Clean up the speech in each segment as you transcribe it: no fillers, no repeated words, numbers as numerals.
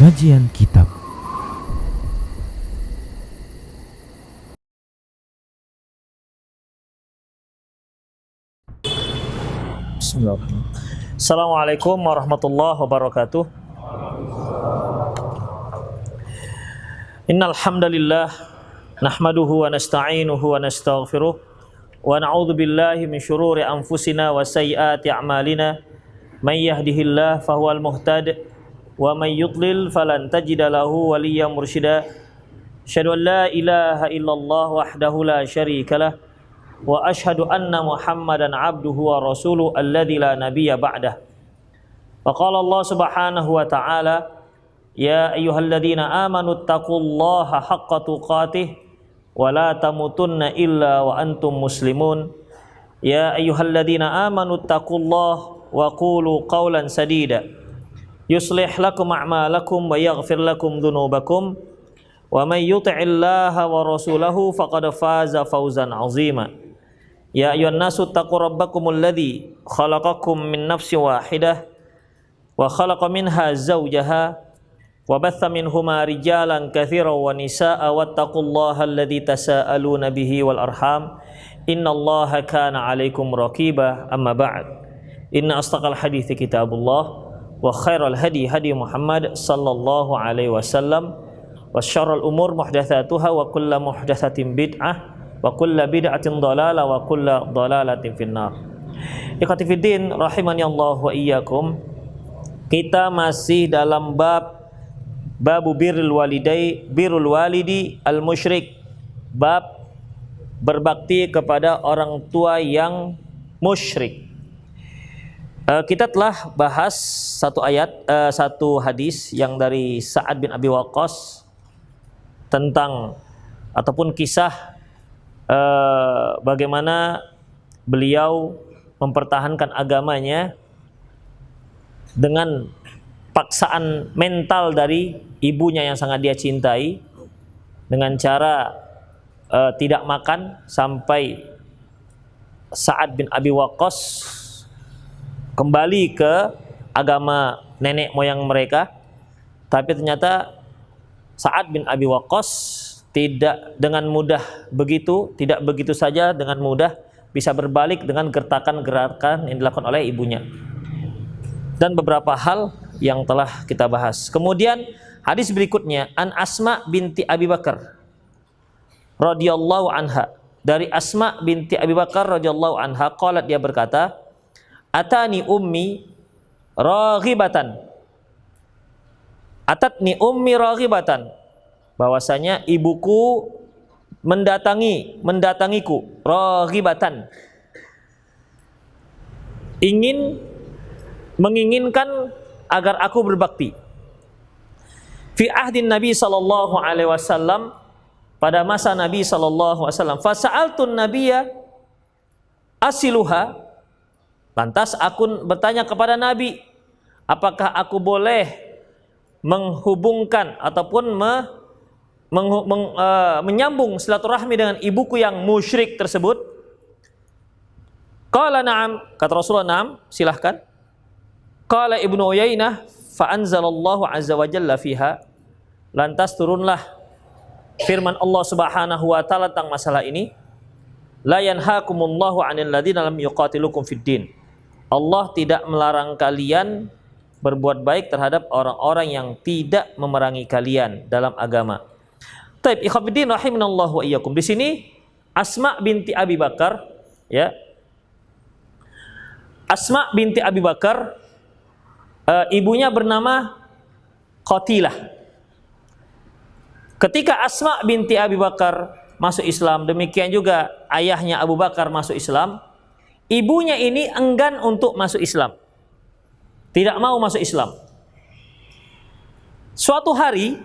Kajian Kitab. Bismillahirrahmanirrahim. Assalamualaikum warahmatullahi wabarakatuh. Innal hamdalillah nahmaduhu wa nasta'inuhu wa nastaghfiruh wa na'udzu billahi min shururi anfusina wa sayyiati a'malina. May yahdihillahu fahuwal muhtad wa may yudlil falan tajida lahu waliyyan mursyida. Asyhadu an la ilaha illallah wahdahu la syarikalah wa asyhadu anna Muhammadan abduhu wa rasuluhu alladzi la nabiyya ba'dah. Wa qala Allah subhanahu wa ta'ala, ya ayyuhalladzina amanu taqullaha haqqa tuqatih wa la tamutunna illa wa antum muslimun. Ya ayyuhalladzina amanu taqullaha wa qulu qawlan sadida yuslih lakum a'malakum wa yaghfir lakum dhunubakum wa may yuti'illaha wa rasulahu faqad faza fawzan 'azima. Ya ayyuhan nasu taqu rabbakumul ladzi khalaqakum min nafsin wahidah wa khalaqa minha zawjaha wa batha minhuma rijalan katsiran wa nisaa'a wattaqullaha alladzi tasaaluna bihi wal arham innallaha kana 'alaikum raqiba. Amma ba'd. Inna astaqal hadithi kitabullah wa khairal hadi hadi Muhammad sallallahu alaihi wasallam wa syarrul umur muhdatsatuha wa kullu muhdatsatin bid'ah wa kullu bid'atin dhalalah wa kullu dhalalatin finnar. Ikhwati fiddin rahimani Allah wa iyyakum. Kita masih dalam babu birrul walidi al musyrik, bab berbakti kepada orang tua yang musyrik. Kita telah bahas satu hadis yang dari Sa'ad bin Abi Waqqas tentang ataupun kisah bagaimana beliau mempertahankan agamanya dengan paksaan mental dari ibunya yang sangat dia cintai, dengan cara tidak makan sampai Sa'ad bin Abi Waqqas kembali ke agama nenek moyang mereka. Tapi ternyata Sa'ad bin Abi Waqqas tidak dengan mudah begitu, tidak begitu saja dengan mudah bisa berbalik dengan gerakan-gerakan yang dilakukan oleh ibunya. Dan beberapa hal yang telah kita bahas. Kemudian hadis berikutnya, an Asma binti Abi Bakar radhiyallahu anha. Dari Asma binti Abi Bakar radhiyallahu anha, qalat, dia berkata, atani ummi raghibatan. Atatni ummi raghibatan, bahwasanya ibuku mendatangiku, raghibatan, menginginkan agar aku berbakti. Fi ahdin Nabi sallallahu alaihi wasallam, pada masa Nabi sallallahu alaihi wasallam. Fasa'altun nabiyya asiluha, lantas aku bertanya kepada Nabi, apakah aku boleh menghubungkan ataupun menyambung silaturahmi dengan ibuku yang musyrik tersebut? Qala na'am, kata Rasulullah, na'am, silahkan. Qala Ibnu Uyainah, fa anzalallahu azza wa jalla fiha, lantas turunlah firman Allah Subhanahu wa taala tentang masalah ini. La yanhaakumullahu 'anil ladzina lam yuqatilukum fid din. Allah tidak melarang kalian berbuat baik terhadap orang-orang yang tidak memerangi kalian dalam agama. Taib, ikhwatiddin rahimanallahu wa iyyakum. Di sini Asma binti Abi Bakar, ya. Asma binti Abi Bakar, ibunya bernama Qatilah. Ketika Asma binti Abi Bakar masuk Islam, demikian juga ayahnya Abu Bakar masuk Islam, ibunya ini enggan untuk masuk Islam, tidak mau masuk Islam. Suatu hari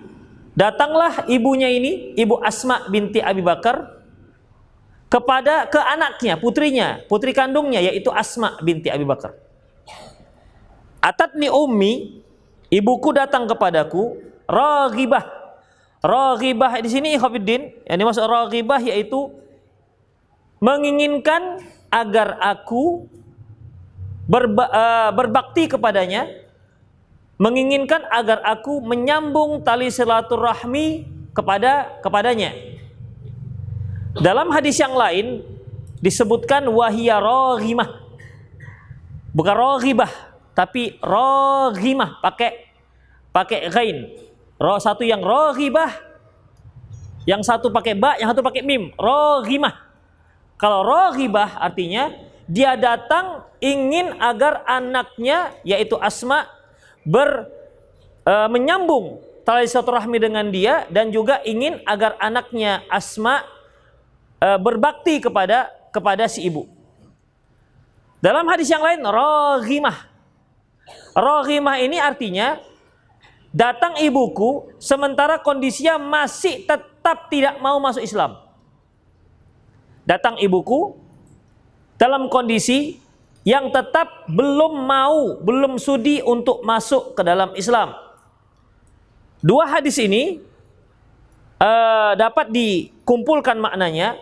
datanglah ibunya ini, ibu Asma binti Abi Bakar, ke anaknya, putri kandungnya, yaitu Asma binti Abi Bakar. Atatni ummi, ibuku datang kepadaku, raghibah. Raghibah di sini ikhwatiddin, yang dimaksud raghibah yaitu menginginkan agar aku berbakti kepadanya menginginkan agar aku menyambung tali silaturahmi kepadanya. Dalam hadis yang lain disebutkan wahiya raghimah. Bukan raghibah, tapi raghimah pakai ghain. Satu yang raghibah, yang satu pakai ba, yang satu pakai mim. Raghimah. Kalau raghibah artinya dia datang ingin agar anaknya yaitu Asma menyambung tali silaturahmi dengan dia, dan juga ingin agar anaknya Asma berbakti kepada si ibu. Dalam hadis yang lain raghimah. Raghimah ini artinya datang ibuku sementara kondisinya masih tetap tidak mau masuk Islam. Datang ibuku dalam kondisi yang tetap belum sudi untuk masuk ke dalam Islam. Dua hadis ini dapat dikumpulkan maknanya,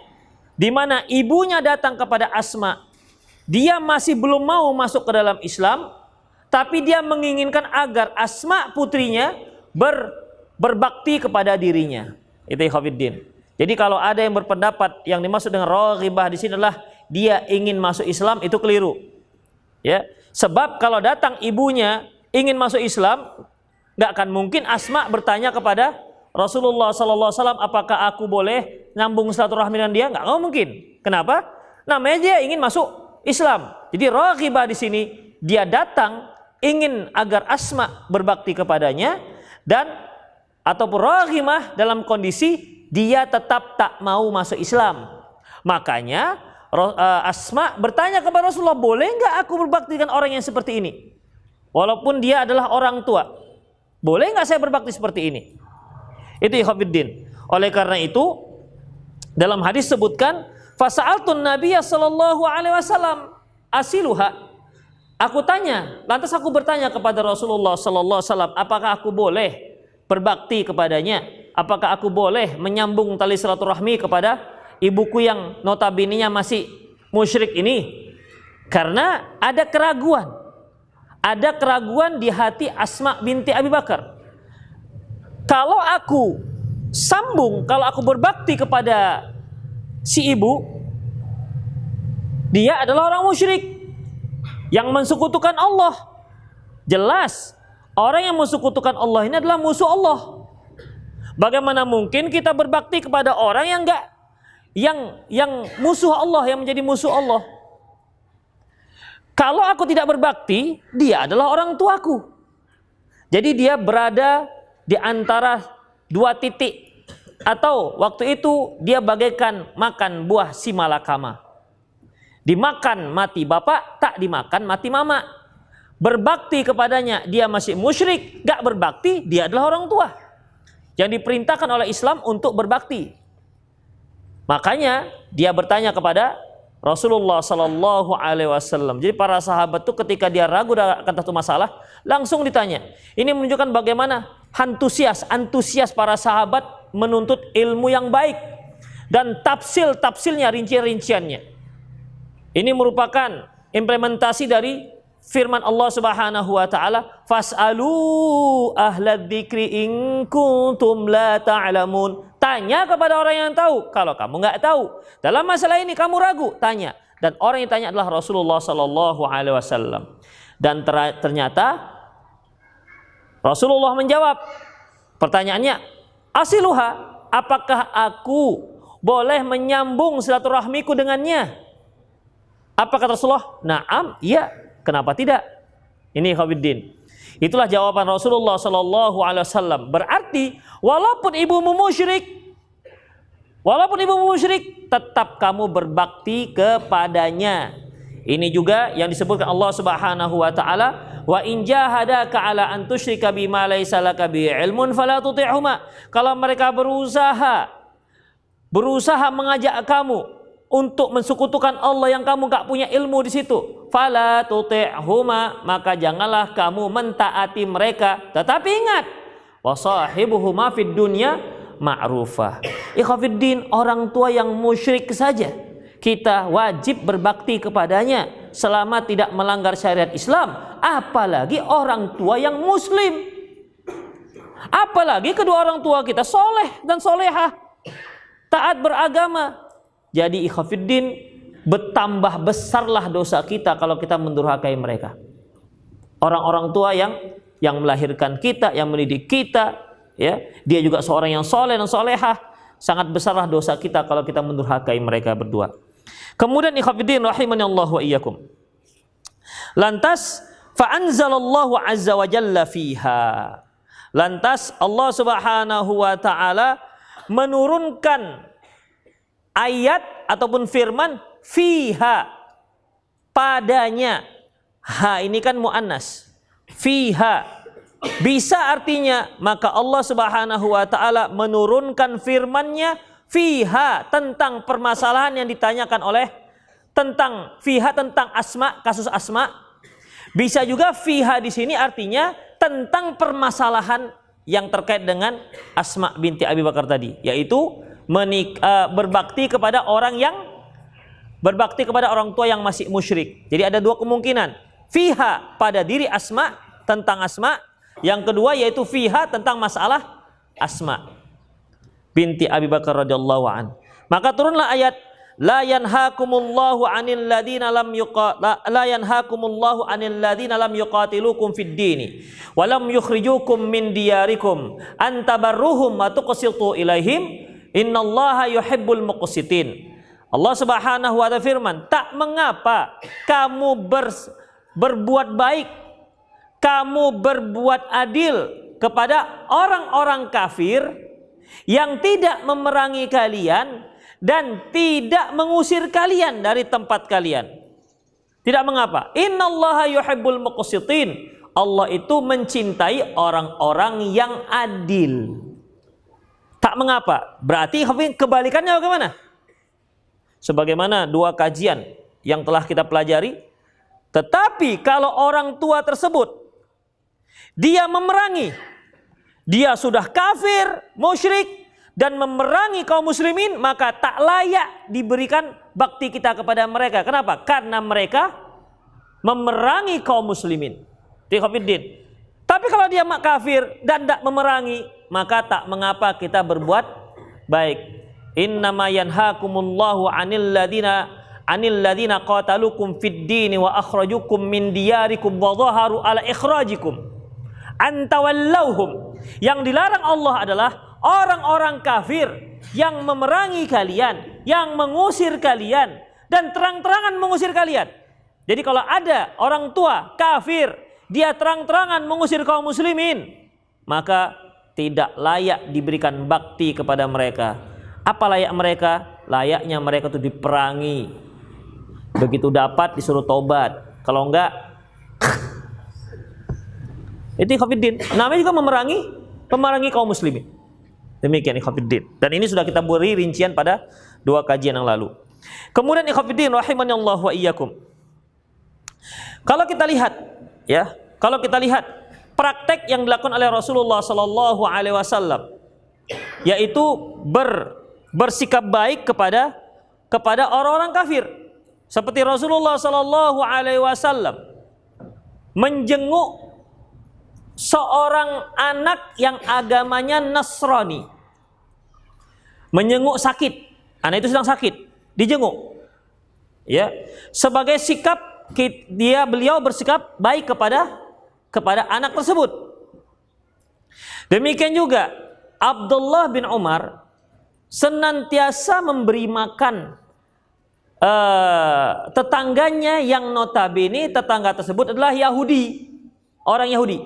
di mana ibunya datang kepada Asma, dia masih belum mau masuk ke dalam Islam, tapi dia menginginkan agar Asma putrinya berbakti kepada dirinya. Itu ikhwatiddin. Jadi kalau ada yang berpendapat yang dimaksud dengan raghibah di sini adalah dia ingin masuk Islam, itu keliru. Ya, sebab kalau datang ibunya ingin masuk Islam, nggak akan mungkin Asma bertanya kepada Rasulullah SAW, apakah aku boleh nyambung silaturahmi dengan dia? Nggak mungkin. Kenapa? Namanya dia ingin masuk Islam. Jadi raghibah di sini dia datang ingin agar Asma berbakti kepadanya, dan ataupun raghimah dalam kondisi dia tetap tak mau masuk Islam. Makanya Asma bertanya kepada Rasulullah, boleh nggak aku berbakti dengan orang yang seperti ini? Walaupun dia adalah orang tua, boleh nggak saya berbakti seperti ini? Itu ikhwatiddin. Oleh karena itu dalam hadis sebutkan, fasa'altun nabiyya sallallahu alaihi wasallam asiluha. Aku tanya, lantas aku bertanya kepada Rasulullah sallallahu alaihi wasallam, apakah aku boleh berbakti kepadanya? Apakah aku boleh menyambung tali silaturahmi kepada ibuku yang notabene-nya masih musyrik ini? Karena ada keraguan di hati Asma binti Abi Bakar. Kalau aku sambung, kalau aku berbakti kepada si ibu, dia adalah orang musyrik yang mensekutukan Allah. Jelas orang yang mensekutukan Allah ini adalah musuh Allah. Bagaimana mungkin kita berbakti kepada orang yang musuh Allah, yang menjadi musuh Allah? Kalau aku tidak berbakti, dia adalah orang tuaku. Jadi dia berada di antara dua titik, atau waktu itu dia bagaikan makan buah si malakama. Dimakan mati bapak, tak dimakan mati mama. Berbakti kepadanya dia masih musyrik, gak berbakti, dia adalah orang tua yang diperintahkan oleh Islam untuk berbakti. Makanya dia bertanya kepada Rasulullah Sallallahu Alaihi Wasallam. Jadi para sahabat itu ketika dia ragu akan satu masalah, langsung ditanya. Ini menunjukkan bagaimana antusias para sahabat menuntut ilmu yang baik, dan tafsilnya, rincian-rinciannya. Ini merupakan implementasi dari firman Allah Subhanahu wa taala, fas'alu ahladzikri in kuntum la ta'lamun. Tanya kepada orang yang tahu kalau kamu nggak tahu. Dalam masalah ini kamu ragu, tanya. Dan orang yang tanya adalah Rasulullah sallallahu alaihi wasallam. Dan ternyata Rasulullah menjawab pertanyaannya, asiluha, apakah aku boleh menyambung silaturahmiku dengannya? Apa kata Rasulullah? Naam, iya. Kenapa tidak? Ini ikhwatiddin. Itulah jawaban Rasulullah sallallahu alaihi wasallam. Berarti walaupun ibumu musyrik, tetap kamu berbakti kepadanya. Ini juga yang disebutkan Allah Subhanahu wa taala, wa in jahadaka ala an tusyrika bima laysa laka bi ilmun fala tuti'huma. Kalau mereka berusaha mengajak kamu untuk mensekutukan Allah yang kamu gak punya ilmu di situ, fala tuti'huma, maka janganlah kamu mentaati mereka. Tetapi ingat, wasahibuhuma fid dunya ma'rufah. Ikhwatiddin, orang tua yang musyrik saja kita wajib berbakti kepadanya selama tidak melanggar syariat Islam. Apalagi orang tua yang muslim. Apalagi kedua orang tua kita soleh dan solehah, taat beragama. Jadi ikhwafiddin, bertambah besarlah dosa kita kalau kita mendurhakai mereka. Orang-orang tua yang melahirkan kita, yang mendidik kita, ya, dia juga seorang yang soleh dan solehah. Sangat besarlah dosa kita kalau kita mendurhakai mereka berdua. Kemudian ikhwafiddin rahimani Allah wa iyyakum. Lantas fa'anzalallahu azza wa jalla fiha. Lantas Allah Subhanahu wa taala menurunkan ayat ataupun firman fiha, padanya. Ha ini kan muannas. Fiha bisa artinya, maka Allah Subhanahu wa taala menurunkan firman-Nya fiha tentang permasalahan yang ditanyakan oleh tentang fiha tentang asma, kasus asma. Bisa juga fiha di sini artinya tentang permasalahan yang terkait dengan Asma binti Abi Bakar tadi, yaitu berbakti kepada orang tua yang masih musyrik. Jadi ada dua kemungkinan. Fiha pada diri Asma, tentang Asma. Yang kedua yaitu fiha tentang masalah Asma binti Abi Bakar radhiyallahu an. Maka turunlah ayat la yanhaakumullahu 'anil ladzina lam yuqatilukum fid dini wa lam yukhrijukum min diyarikum an tabarruhum wa tuqsitu ilaihim innallaha yuhibbul muqsitin. Allah Subhanahu wa ta'ala firman, tak mengapa kamu berbuat baik, kamu berbuat adil kepada orang-orang kafir yang tidak memerangi kalian dan tidak mengusir kalian dari tempat kalian. Tidak mengapa. Innallaha yuhibbul muqsitin. Allah itu mencintai orang-orang yang adil. Tak mengapa. Berarti kebalikannya bagaimana? Sebagaimana dua kajian yang telah kita pelajari. Tetapi kalau orang tua tersebut dia memerangi, dia sudah kafir, musyrik, dan memerangi kaum muslimin, maka tak layak diberikan bakti kita kepada mereka. Kenapa? Karena mereka memerangi kaum muslimin. Tapi kalau dia kafir dan tidak memerangi, maka tak mengapa kita berbuat baik. Innama yanhaakumullahu 'anil ladzina qatalukum fid dini wa akhrajukum min diyarikum wa dhaharu ala ikhrajikum antawallauhum. Yang dilarang Allah adalah orang-orang kafir yang memerangi kalian, yang mengusir kalian dan terang-terangan mengusir kalian. Jadi kalau ada orang tua kafir, dia terang-terangan mengusir kaum muslimin, maka tidak layak diberikan bakti kepada mereka. Apa layak mereka? Layaknya mereka itu diperangi. Begitu dapat disuruh tobat. Kalau enggak, itu ikhwafiddin. Namanya juga memerangi kaum muslimin. Demikian ikhwafiddin. Dan ini sudah kita beri rincian pada dua kajian yang lalu. Kemudian ikhwafiddin rahimani Allah wa iyyakum. Kalau kita lihat praktek yang dilakukan oleh Rasulullah sallallahu alaihi wasallam, yaitu bersikap baik kepada orang-orang kafir. Seperti Rasulullah sallallahu alaihi wasallam menjenguk seorang anak yang agamanya Nasrani, menjenguk sakit, anak itu sedang sakit, dijenguk, ya, sebagai sikap beliau bersikap baik kepada anak tersebut. Demikian juga Abdullah bin Umar senantiasa memberi makan tetangganya yang notabene tetangga tersebut adalah Yahudi, orang Yahudi.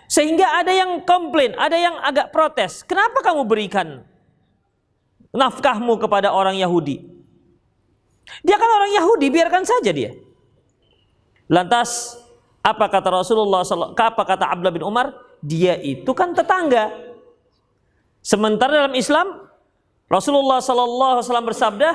Sehingga ada yang komplain, ada yang agak protes. Kenapa kamu berikan nafkahmu kepada orang Yahudi? Dia kan orang Yahudi, biarkan saja dia. Lantas apa kata Rasulullah apa kata Abdullah bin Umar? Dia itu kan tetangga. Sementara dalam Islam Rasulullah sallallahu alaihi wasallam bersabda,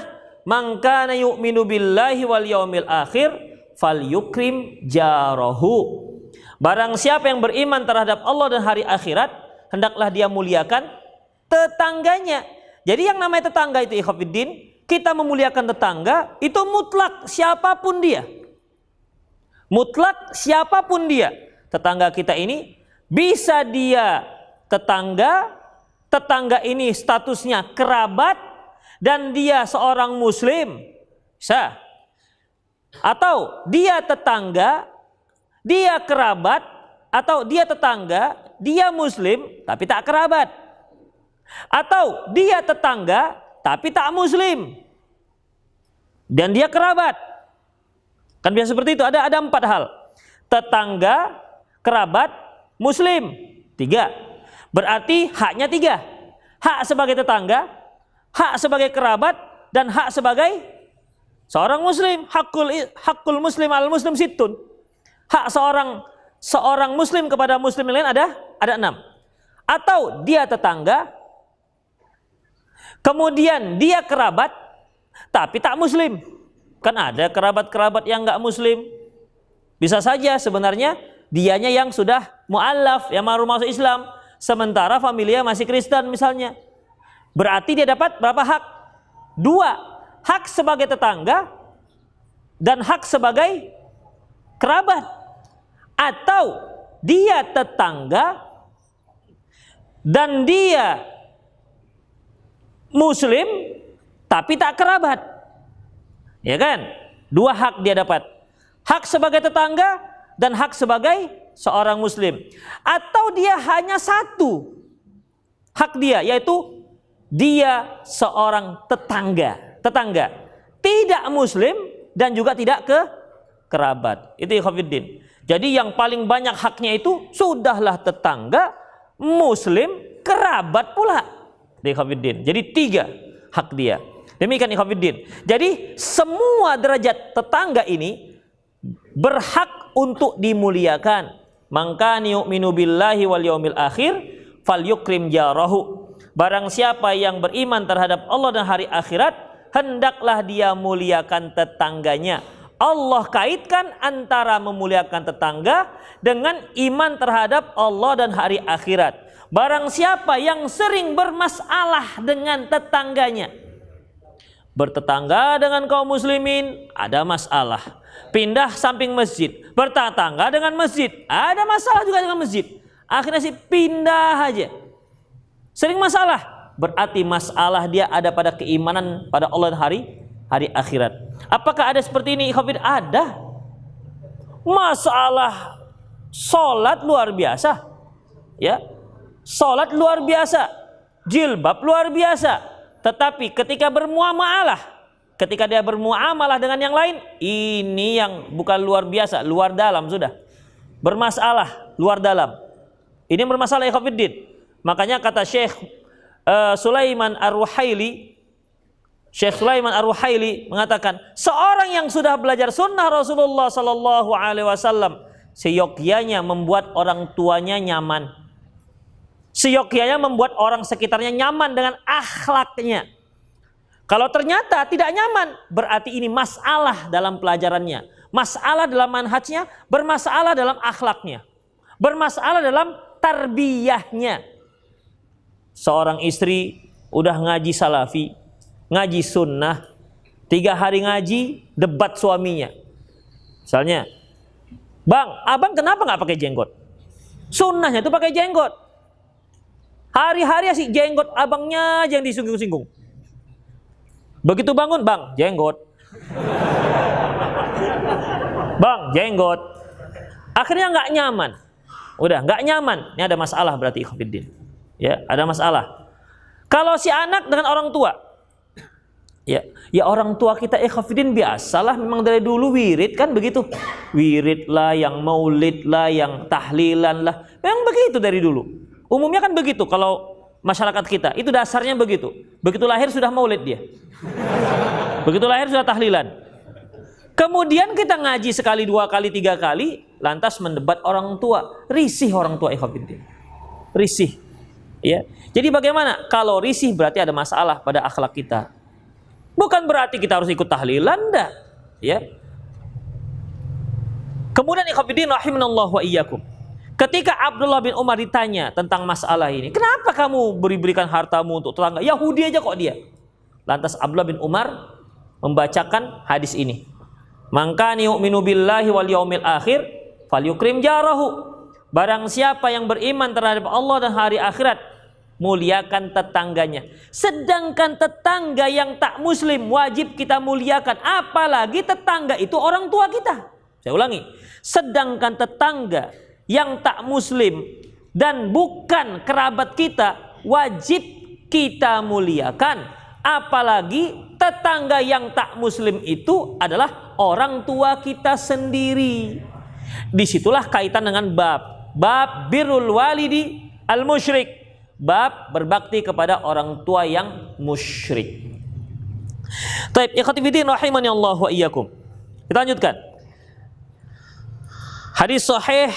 "Man kana yu'minu billahi wal yaumil akhir falyukrim jarahu." Barang siapa yang beriman terhadap Allah dan hari akhirat, hendaklah dia muliakan tetangganya. Jadi yang namanya tetangga itu ikhwafiddin, kita memuliakan tetangga itu mutlak siapapun dia. Mutlak siapapun dia. Tetangga kita ini bisa dia tetangga ini statusnya kerabat dan dia seorang muslim. Bisa. Atau dia tetangga, dia kerabat, atau dia tetangga, dia muslim tapi tak kerabat. Atau dia tetangga tapi tak muslim dan dia kerabat. Kan biasa seperti itu. Ada 4 hal. Tetangga, kerabat, muslim. 3. Berarti haknya 3. Hak sebagai tetangga, hak sebagai kerabat, dan hak sebagai seorang muslim. Hakul muslim al muslim sittun. Hak seorang muslim kepada muslim yang lain ada 6. Atau dia tetangga, kemudian dia kerabat tapi tak muslim. Kan ada kerabat-kerabat yang enggak muslim. Bisa saja sebenarnya dianya yang sudah mu'allaf, yang baru masuk Islam, sementara familia masih Kristen misalnya. Berarti dia dapat berapa hak? 2. Hak sebagai tetangga dan hak sebagai kerabat. Atau dia tetangga dan dia muslim tapi tak kerabat. Ya kan? 2 hak dia dapat. Hak sebagai tetangga dan hak sebagai seorang muslim. Atau dia hanya 1 hak dia, yaitu dia seorang tetangga, tidak muslim dan juga tidak kerabat. Itu ikhwatiddin. Jadi yang paling banyak haknya itu sudahlah tetangga, muslim, kerabat pula. Ikhwatiddin. Jadi 3 hak dia. Demikian ikhwatiddin. Jadi semua derajat tetangga ini berhak untuk dimuliakan. Man kana yu'minu billahi wal yaumil akhir falyukrim jarahu. Barang siapa yang beriman terhadap Allah dan hari akhirat, hendaklah dia muliakan tetangganya. Allah kaitkan antara memuliakan tetangga dengan iman terhadap Allah dan hari akhirat. Barang siapa yang sering bermasalah dengan tetangganya, bertetangga dengan kaum muslimin ada masalah, pindah samping masjid, bertetangga dengan masjid ada masalah juga dengan masjid, akhirnya sih pindah aja, sering masalah, berarti masalah dia ada pada keimanan pada Allah dan hari akhirat. Apakah ada seperti ini ikhwan? Ada. Masalah sholat luar biasa, ya, sholat luar biasa, jilbab luar biasa. Tetapi ketika dia bermuamalah dengan yang lain, ini yang bukan luar biasa, luar dalam sudah. Bermasalah, luar dalam. Ini bermasalah ikhwatiddin. Makanya kata Syekh Sulaiman Ar-Ruhaili, Syekh Sulaiman Ar-Ruhaili mengatakan, seorang yang sudah belajar sunnah Rasulullah sallallahu alaihi wasallam, seyogyanya membuat orang tuanya nyaman. Seyogyanya membuat orang sekitarnya nyaman dengan akhlaknya. Kalau ternyata tidak nyaman, berarti ini masalah dalam pelajarannya, masalah dalam manhajnya, bermasalah dalam akhlaknya, bermasalah dalam tarbiyahnya. Seorang istri udah ngaji salafi, ngaji sunnah, 3 hari ngaji, debat suaminya. Misalnya, bang, abang kenapa nggak pakai jenggot? Sunnahnya itu pakai jenggot. Hari-hari sih jenggot abangnya aja yang disinggung-singgung. Begitu bangun, bang, jenggot. Bang, jenggot. Akhirnya nggak nyaman. Udah nggak nyaman. Ini ada masalah berarti ikhwatiddin. Ya, ada masalah. Kalau si anak dengan orang tua, ya orang tua kita ikhwatiddin biasalah, memang dari dulu wirid kan begitu. Wirid lah, yang maulid lah, yang tahlilan lah. Memang begitu dari dulu. Umumnya kan begitu kalau masyarakat kita, itu dasarnya begitu. Begitu lahir sudah maulid dia. Begitu lahir sudah tahlilan. Kemudian kita ngaji sekali, 2 kali, 3 kali, lantas mendebat orang tua. Risih orang tua ikhwatiddin. Risih. Ya. Jadi bagaimana? Kalau risih berarti ada masalah pada akhlak kita. Bukan berarti kita harus ikut tahlilan, enggak. Ya. Kemudian ikhwatiddin rahimanallahu wa iyyakum. Ketika Abdullah bin Umar ditanya tentang masalah ini, kenapa kamu berikan hartamu untuk tetangga? Yahudi aja kok dia. Lantas Abdullah bin Umar membacakan hadis ini. Man kana yu'minu billahi wal yaumil akhir falyukrim jarahu. Barang siapa yang beriman terhadap Allah dan hari akhirat, muliakan tetangganya. Sedangkan tetangga yang tak muslim wajib kita muliakan, apalagi tetangga itu orang tua kita. Saya ulangi, sedangkan tetangga yang tak muslim dan bukan kerabat kita wajib kita muliakan, apalagi tetangga yang tak muslim itu adalah orang tua kita sendiri. Disitulah kaitan dengan bab birrul walidi al musyrik, bab berbakti kepada orang tua yang musyrik. Taib, ikhwati fillah rahimani Allah wa iyyakum. Kita lanjutkan. Hadis sahih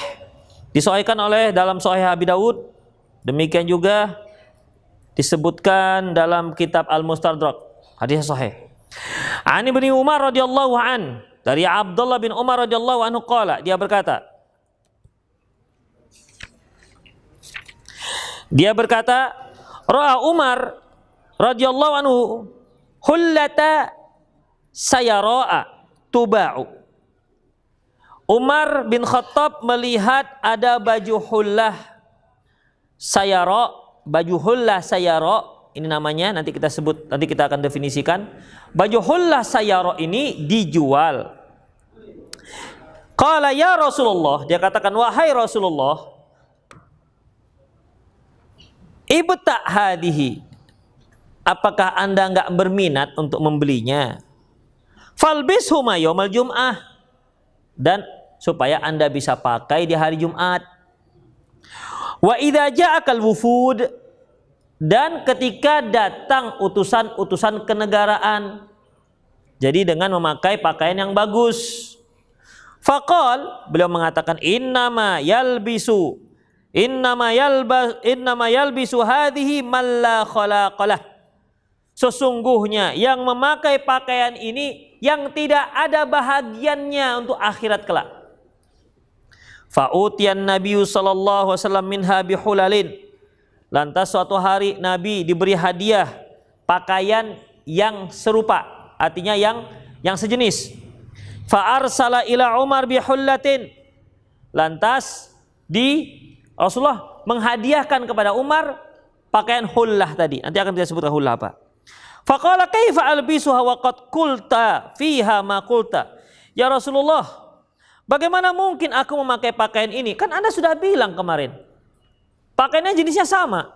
disahihkan oleh dalam Sahih Abi Dawud, demikian juga disebutkan dalam kitab Al-Mustadrak. Hadis sahih. An Ibnu Umar radhiyallahu an, dari Abdullah bin Umar radhiyallahu anhu qala, dia berkata, ra'a Umar radhiyallahu anhu hullata sayara'a tuba'u. Umar bin Khattab melihat ada baju hullah sayara, baju hullah sayara, ini namanya nanti kita sebut, nanti kita akan definisikan. Baju hullah sayara ini dijual. Qala ya Rasulullah, dia katakan, wahai Rasulullah, ibta' hadihi, apakah anda enggak berminat untuk membelinya? Falbishu ma yaumal jum'ah, dan supaya anda bisa pakai di hari Jumat. Wa idza ja'akal wufud, dan ketika datang utusan-utusan kenegaraan, jadi dengan memakai pakaian yang bagus. Faqal, beliau mengatakan, innama yalbisu hadhihi man la khalaqalah. Sesungguhnya yang memakai pakaian ini yang tidak ada bahagiannya untuk akhirat kelak. Fa'utiyan Nabi sallallahu alaihi wasallam minha bihulalin. Lantas suatu hari Nabi diberi hadiah pakaian yang serupa, artinya yang sejenis. Fa'arsala ila Umar bihullatin. Lantas Rasulullah menghadiahkan kepada Umar pakaian hullah tadi. Nanti akan kita sebutkan hullah apa. Faqala kaifa albisuha wa qad qulta fiha ma qulta. Ya Rasulullah, bagaimana mungkin aku memakai pakaian ini? Kan Anda sudah bilang kemarin, pakaiannya jenisnya sama.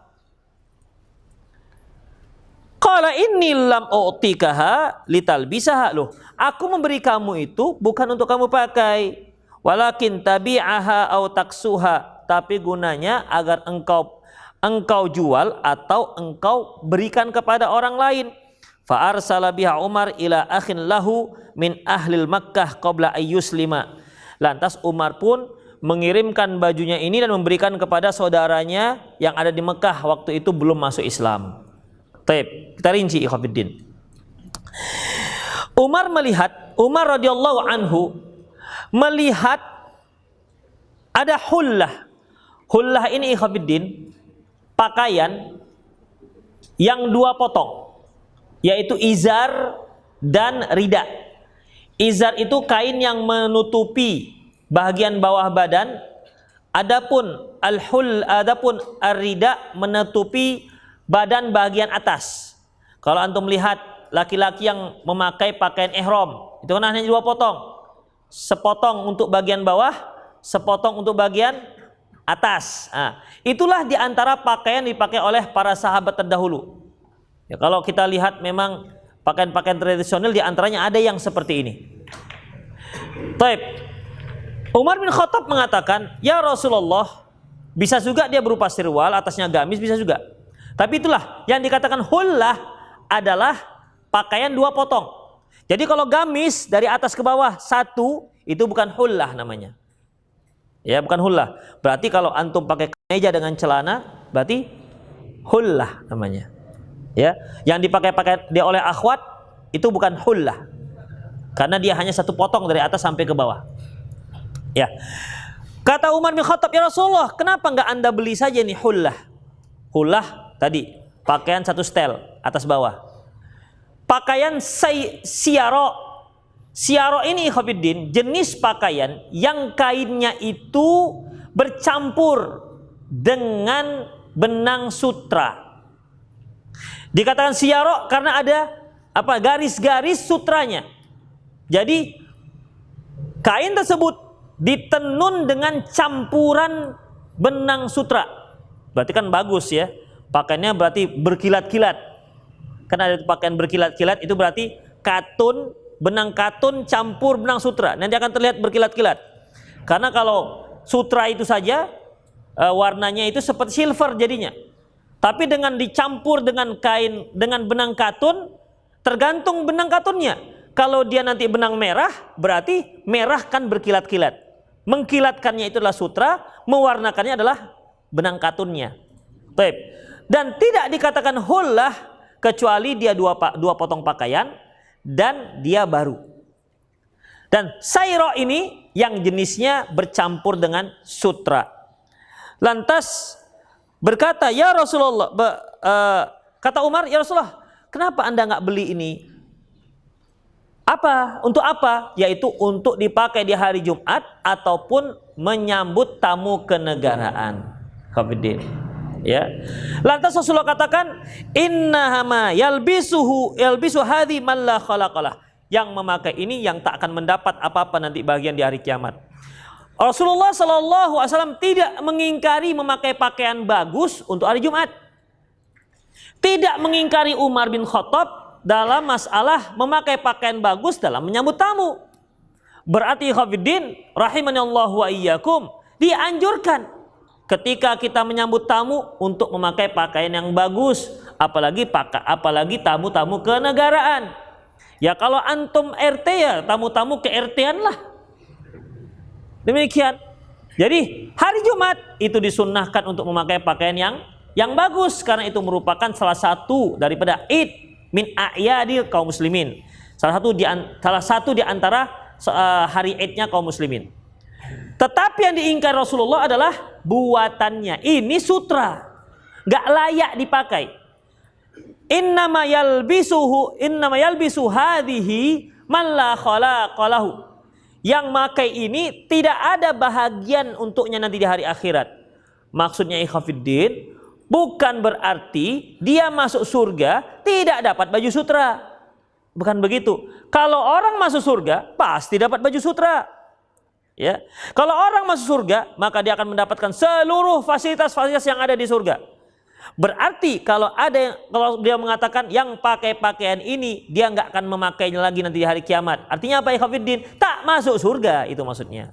Qala inni lam u'tikaha litalbisaha. Loh, aku memberi kamu itu bukan untuk kamu pakai, walakin tabi'aha aw taksuha, tapi gunanya agar engkau jual atau engkau berikan kepada orang lain. Fa arsala biha Umar ila akhin lahu min ahlil Makkah qabla ayyuslima. Lantas Umar pun mengirimkan bajunya ini dan memberikan kepada saudaranya yang ada di Mekah waktu itu belum masuk Islam. Taib, kita rinci ikhwatiddin. Umar radhiyallahu anhu melihat ada hullah. Hullah ini ikhwatiddin, pakaian yang dua potong, yaitu izar dan rida. Izar itu kain yang menutupi bagian bawah badan, adapun ar-rida menutupi badan bagian atas. Kalau antum lihat laki-laki yang memakai pakaian ihram, itu kan hanya dua potong. Sepotong untuk bagian bawah, sepotong untuk bagian atas. Nah, itulah diantara pakaian dipakai oleh para sahabat terdahulu. Ya, kalau kita lihat memang pakaian-pakaian tradisional diantaranya ada yang seperti ini. Taib. Umar bin Khattab mengatakan, ya Rasulullah, bisa juga dia berupa sirwal, atasnya gamis, bisa juga. Tapi itulah yang dikatakan hullah adalah pakaian dua potong. Jadi kalau gamis dari atas ke bawah satu, itu bukan hullah namanya. Ya, bukan hullah. Berarti kalau antum pakai kemeja dengan celana, berarti hullah namanya. Ya, yang dipakai dia oleh akhwat itu bukan hullah. Karena dia hanya satu potong dari atas sampai ke bawah. Ya. Kata Umar bin Khattab, ya Rasulullah, kenapa enggak Anda beli saja nih hullah? Hullah tadi pakaian satu setel atas bawah. Pakaian siyara Syaro ini ikhwatiddin jenis pakaian yang kainnya itu bercampur dengan benang sutra. Dikatakan syaro karena ada garis-garis sutranya. Jadi kain tersebut ditenun dengan campuran benang sutra. Berarti kan bagus ya. Pakaiannya berarti berkilat-kilat. Kan ada pakaian berkilat-kilat itu berarti katun, benang katun campur benang sutra. Nanti akan terlihat berkilat-kilat. Karena kalau sutra itu saja warnanya itu seperti silver jadinya. Tapi dengan dicampur dengan kain, dengan benang katun, tergantung benang katunnya. Kalau dia nanti benang merah, berarti merah kan berkilat-kilat. Mengkilatkannya itu adalah sutra, mewarnakannya adalah benang katunnya. Baik. Dan tidak dikatakan hullah kecuali dia dua potong pakaian dan dia baru. Dan sayro ini yang jenisnya bercampur dengan sutra. Lantas berkata, ya Rasulullah, kata Umar, ya Rasulullah, kenapa anda nggak beli ini? Apa? Untuk apa? Yaitu untuk dipakai di hari Jumat ataupun menyambut tamu kenegaraan. Hafidin. Ya. Lantas Rasulullah katakan, innahama yalbisu hadhi man la khalaqalah. Yang memakai ini yang tak akan mendapat apa-apa nanti bagian di hari kiamat. Rasulullah SAW tidak mengingkari memakai pakaian bagus untuk hari Jumat. Tidak mengingkari Umar bin Khattab dalam masalah memakai pakaian bagus dalam menyambut tamu. Berarti hafidin rahimanallahu wa iyyakum, dianjurkan ketika kita menyambut tamu untuk memakai pakaian yang bagus, apalagi tamu-tamu kenegaraan. Ya kalau antum RT ya tamu-tamu ke RT-an lah. Demikian. Jadi hari Jumat itu disunnahkan untuk memakai pakaian yang bagus karena itu merupakan salah satu daripada id min a'yadil kaum muslimin. Salah satu di antara hari idnya kaum muslimin. Tetapi yang diingkari Rasulullah adalah buatannya. Ini sutra, nggak layak dipakai. Innama yalbisu hadhihi man la khalaqalahu. Yang makai ini tidak ada bahagian untuknya nanti di hari akhirat. Maksudnya ikhwafiddin, bukan berarti dia masuk surga tidak dapat baju sutra. Bukan begitu. Kalau orang masuk surga pasti dapat baju sutra. Ya. Kalau orang masuk surga maka dia akan mendapatkan seluruh fasilitas-fasilitas yang ada di surga. Berarti kalau dia mengatakan yang pakai pakaian ini dia nggak akan memakainya lagi nanti di hari kiamat. Artinya apa ya Khafiddin? Tak masuk surga itu maksudnya.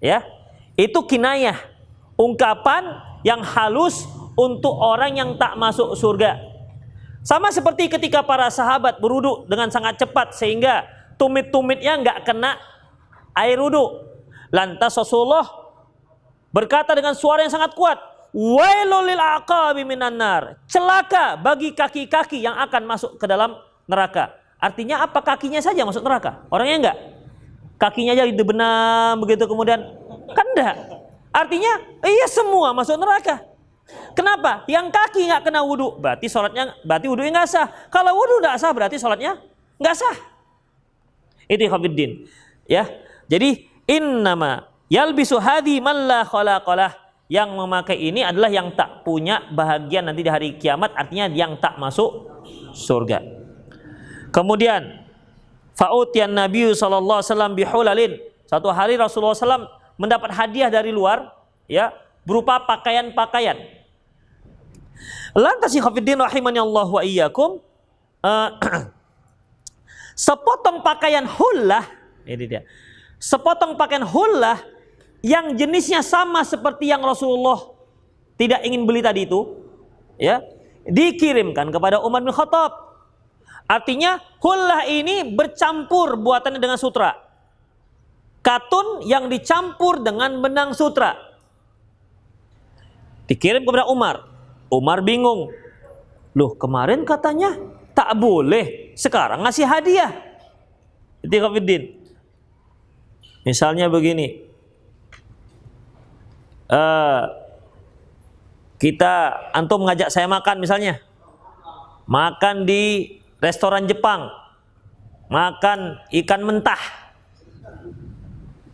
Ya, itu kinayah, ungkapan yang halus untuk orang yang tak masuk surga. Sama seperti ketika para sahabat berwudu dengan sangat cepat sehingga tumit-tumitnya nggak kena air wudu. Lantas Rasulullah berkata dengan suara yang sangat kuat, wailul lil aqabi minan nar. Celaka bagi kaki-kaki yang akan masuk ke dalam neraka. Artinya apa? Kakinya saja masuk neraka, orangnya enggak. Kakinya aja dibenam begitu kemudian kan enggak. Artinya iya semua masuk neraka. Kenapa? Yang kaki enggak kena wudu, berarti wudunya enggak sah. Kalau wudu enggak sah berarti salatnya enggak sah. Itu Khafiddin. Ya. Jadi innama yalbisu hadhi man la khalaqalah. Yang memakai ini adalah yang tak punya bahagian nanti di hari kiamat, artinya yang tak masuk surga. Kemudian fa'utiyan Nabi sallallahu alaihi wasallam bihulalin. Satu hari Rasulullah SAW mendapat hadiah dari luar, ya, berupa pakaian-pakaian. Lantas ikhwatiddin rahimani Allah wa iyyakum, sepotong pakaian hullah, ini dia. Sepotong pakaian hullah yang jenisnya sama seperti yang Rasulullah tidak ingin beli tadi itu, ya, dikirimkan kepada Umar bin Khattab. Artinya hullah ini bercampur buatannya dengan sutra. Katun yang dicampur dengan benang sutra. Dikirim kepada Umar. Umar bingung. Loh, kemarin katanya tak boleh, sekarang ngasih hadiah. Itu Khafiddin. Misalnya begini. Antum mengajak saya makan misalnya, makan di restoran Jepang, makan ikan mentah,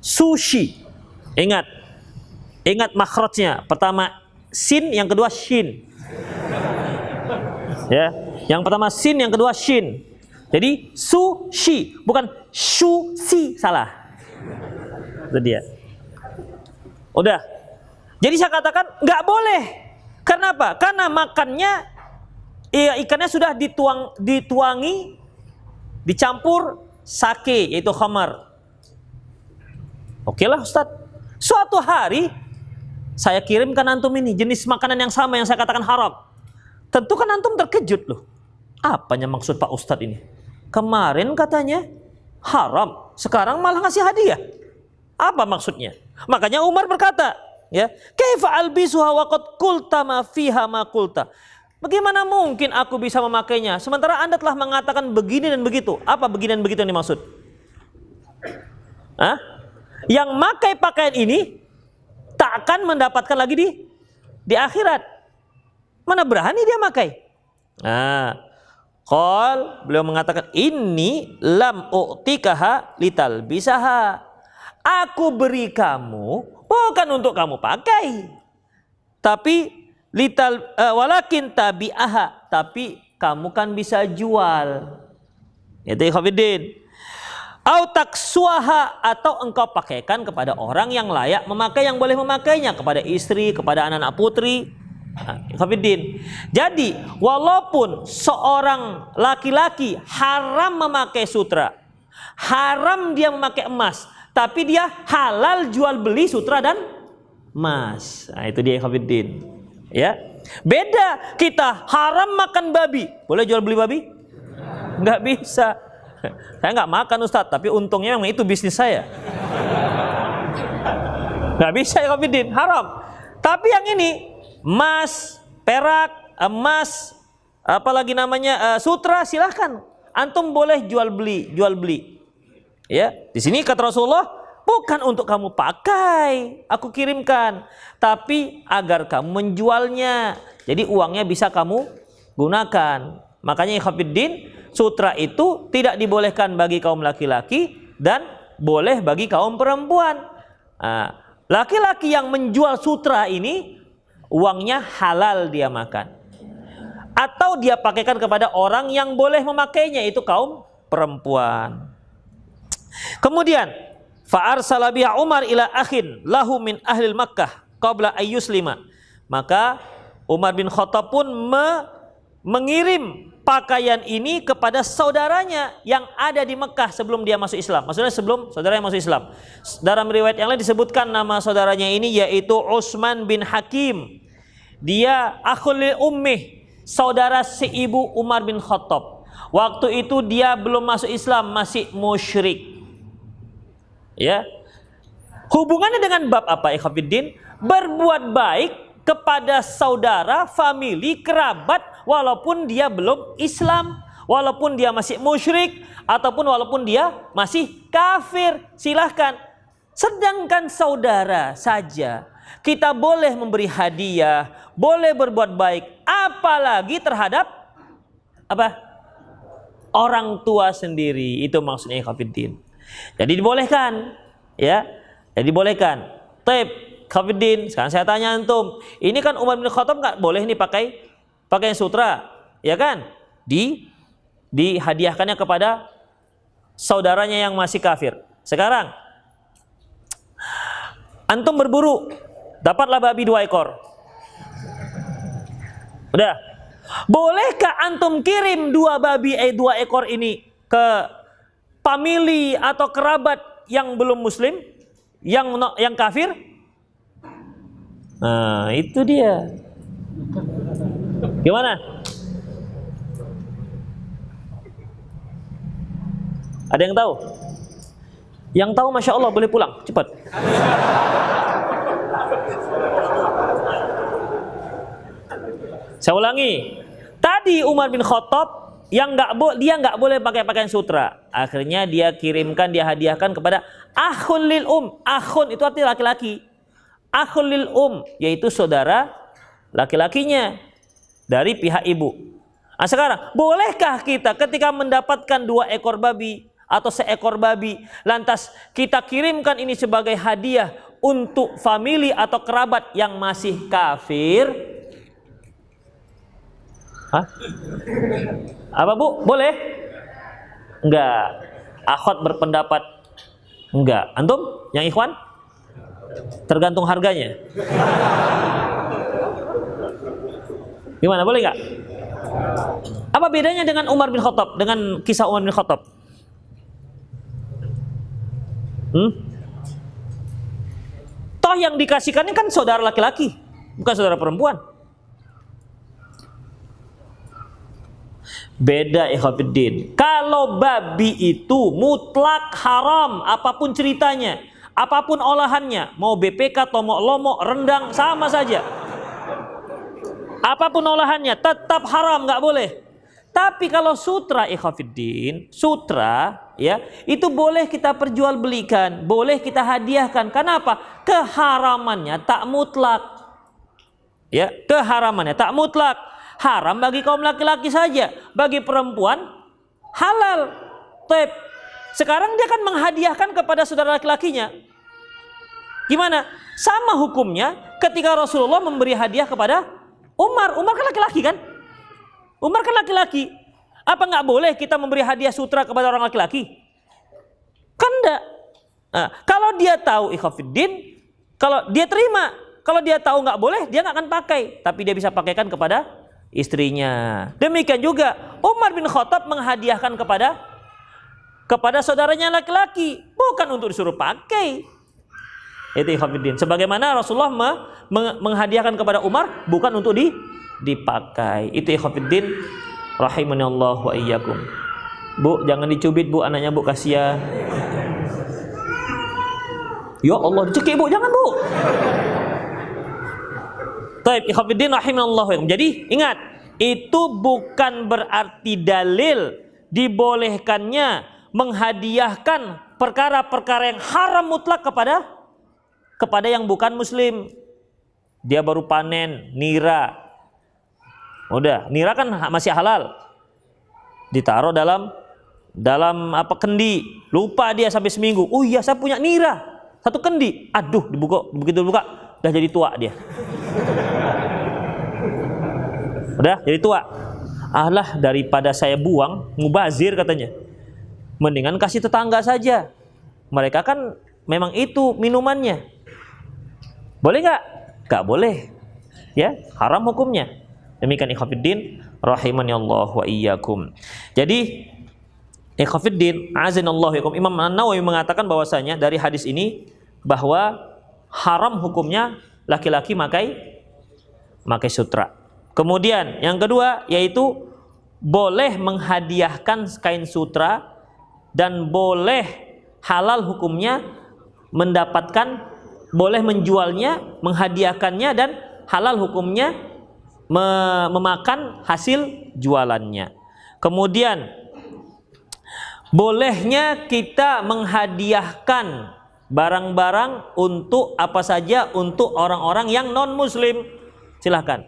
sushi. Ingat makhrajnya. Pertama sin, yang kedua shin. Ya, yang pertama sin, yang kedua shin. Jadi sushi, bukan sushi, salah. Itu dia. Udah. Jadi saya katakan nggak boleh. Kenapa? Karena makannya ikannya sudah dituangi, dicampur sake, yaitu khamar. Oke lah Ustadz. Suatu hari saya kirimkan antum ini jenis makanan yang sama yang saya katakan haram. Tentu kan antum terkejut loh. Apanya maksud Pak Ustadz ini? Kemarin katanya haram, sekarang malah ngasih hadiah. Apa maksudnya? Makanya Umar berkata, ya, kaifa albisuha wa qad qulta ma fiha ma qulta. Bagaimana mungkin aku bisa memakainya sementara Anda telah mengatakan begini dan begitu? Apa begini dan begitu yang dimaksud? Hah? Yang makai pakaian ini tak akan mendapatkan lagi di akhirat. Mana berani dia makai? Nah, beliau mengatakan ini lam u'tikaha litalbisaha. Aku beri kamu bukan untuk kamu pakai, tapi walakin tabi'aha, tapi kamu kan bisa jual. Itu ikhwatiddin. Au taksuaha, atau engkau pakaikan kepada orang yang layak memakai, yang boleh memakainya, kepada istri, kepada anak-anak putri. Ikhwatiddin. Jadi walaupun seorang laki-laki haram memakai sutra, haram dia memakai emas, tapi dia halal jual beli sutra dan emas. Nah, itu dia ikhwatiddin. Ya. Beda, kita haram makan babi. Boleh jual beli babi? Enggak bisa. Saya nggak makan Ustadz, tapi untungnya memang itu bisnis saya. Nggak bisa ya ikhwatiddin, haram. Tapi yang ini emas, perak, emas, apalagi namanya sutra, silahkan. Antum boleh jual beli. Ya, di sini kata Rasulullah, bukan untuk kamu pakai, aku kirimkan, tapi agar kamu menjualnya. Jadi uangnya bisa kamu gunakan. Makanya ikhwatiddin, sutra itu tidak dibolehkan bagi kaum laki-laki dan boleh bagi kaum perempuan. Laki-laki yang menjual sutra ini uangnya halal dia makan, atau dia pakaikan kepada orang yang boleh memakainya, itu kaum perempuan. Kemudian fa'arsala biha Umar ila akhin lahu min ahlil Makkah qabla ayyuslima. Maka Umar bin Khattab pun mengirim pakaian ini kepada saudaranya yang ada di Mekah sebelum dia masuk Islam. Maksudnya sebelum saudaranya masuk Islam. Dalam riwayat yang lain disebutkan nama saudaranya ini yaitu Utsman bin Hakim. Dia akhul li ummih, saudara seibu Umar bin Khattab. Waktu itu dia belum masuk Islam, masih musyrik. Ya. Hubungannya dengan bab apa ikhwatiddin? Berbuat baik kepada saudara, famili, kerabat, walaupun dia belum Islam, walaupun dia masih musyrik, ataupun walaupun dia masih kafir, silahkan. Sedangkan saudara saja kita boleh memberi hadiah, boleh berbuat baik, apalagi terhadap apa? Orang tua sendiri. Itu maksudnya ikhwatiddin. Jadi dibolehkan, ya. Jadi dibolehkan. Ikhwatiddin, sekarang saya tanya antum, ini kan Umar bin Khattab nggak boleh nih pakai sutra, ya kan? Dihadiahkannya kepada saudaranya yang masih kafir. Sekarang antum berburu, dapatlah babi 2 ekor. Udah. Bolehkah antum kirim 2 ekor ini ke famili atau kerabat yang belum muslim, yang kafir? Nah, itu dia. Gimana? Ada yang tahu? Yang tahu Masya Allah boleh pulang, cepat. Saya ulangi. Tadi Umar bin Khattab dia nggak boleh pakai pakaian sutra. Akhirnya dia kirimkan, dia hadiahkan kepada akhun lil Akhun itu artinya laki-laki. Akhul lil yaitu saudara laki-lakinya dari pihak ibu. Nah, sekarang bolehkah kita ketika mendapatkan 2 ekor babi atau seekor babi, lantas kita kirimkan ini sebagai hadiah untuk famili atau kerabat yang masih kafir. Hah? Apa Bu? Boleh? Enggak. Akhwat berpendapat enggak. Antum? Yang ikhwan? Tergantung harganya. Gimana? Boleh enggak? Apa bedanya dengan Umar bin Khattab? Dengan kisah Umar bin Khattab? Toh yang dikasihkannya kan saudara laki-laki, bukan saudara perempuan. Beda ikhwatiddin. Kalau babi itu mutlak haram, apapun ceritanya, apapun olahannya, mau BPK, tomok lomok, rendang, sama saja. Apapun olahannya tetap haram, nggak boleh. Tapi kalau sutra ikhwatiddin, sutra ya, itu boleh kita perjualbelikan, boleh kita hadiahkan. Kenapa? Keharamannya tak mutlak. Ya, keharamannya tak mutlak. Haram bagi kaum laki-laki saja, bagi perempuan halal. Tep. Sekarang dia kan menghadiahkan kepada saudara laki-lakinya. Gimana? Sama hukumnya ketika Rasulullah memberi hadiah kepada Umar. Umar kan laki-laki kan? Umar kan laki-laki. Apa nggak boleh kita memberi hadiah sutra kepada orang laki-laki? Kan enggak. Nah, kalau dia tahu ikhwatiddin, kalau dia terima. Kalau dia tahu nggak boleh, dia nggak akan pakai. Tapi dia bisa pakaikan kepada istrinya. Demikian juga Umar bin Khattab menghadiahkan kepada saudaranya laki-laki, bukan untuk disuruh pakai. Itu ikhwatiddin. Sebagaimana Rasulullah menghadiahkan kepada Umar bukan untuk dipakai. Itu ikhwatiddin rahimani Allah wa iyyakum. Bu, jangan dicubit Bu anaknya Bu, kasihan. Ya Allah, dicekik Bu, jangan Bu. Taib ikhwatiddin rahimanallahu. Jadi ingat, itu bukan berarti dalil dibolehkannya menghadiahkan perkara-perkara yang haram mutlak kepada yang bukan muslim. Dia baru panen nira. Udah, nira kan masih halal. Ditaruh dalam apa kendi. Lupa dia sampai seminggu. Oh iya, saya punya nira. Satu kendi. Aduh, begitu dibuka udah jadi tua dia. Udah jadi tua. Alah, daripada saya buang, mubazir katanya. Mendingan kasih tetangga saja. Mereka kan memang itu minumannya. Boleh nggak? Nggak boleh. Ya, haram hukumnya. Demikian ikhwatiddin rahimani Allah wa iyyakum. Jadi ikhwatiddin azanallahu yakum, Imam An-Nawawi mengatakan bahwasanya dari hadis ini bahwa haram hukumnya laki-laki makai sutra. Kemudian yang kedua yaitu boleh menghadiahkan kain sutra dan boleh halal hukumnya mendapatkan, boleh menjualnya, menghadiahkannya, dan halal hukumnya memakan hasil jualannya. Kemudian bolehnya kita menghadiahkan barang-barang untuk apa saja untuk orang-orang yang non muslim. Silahkan.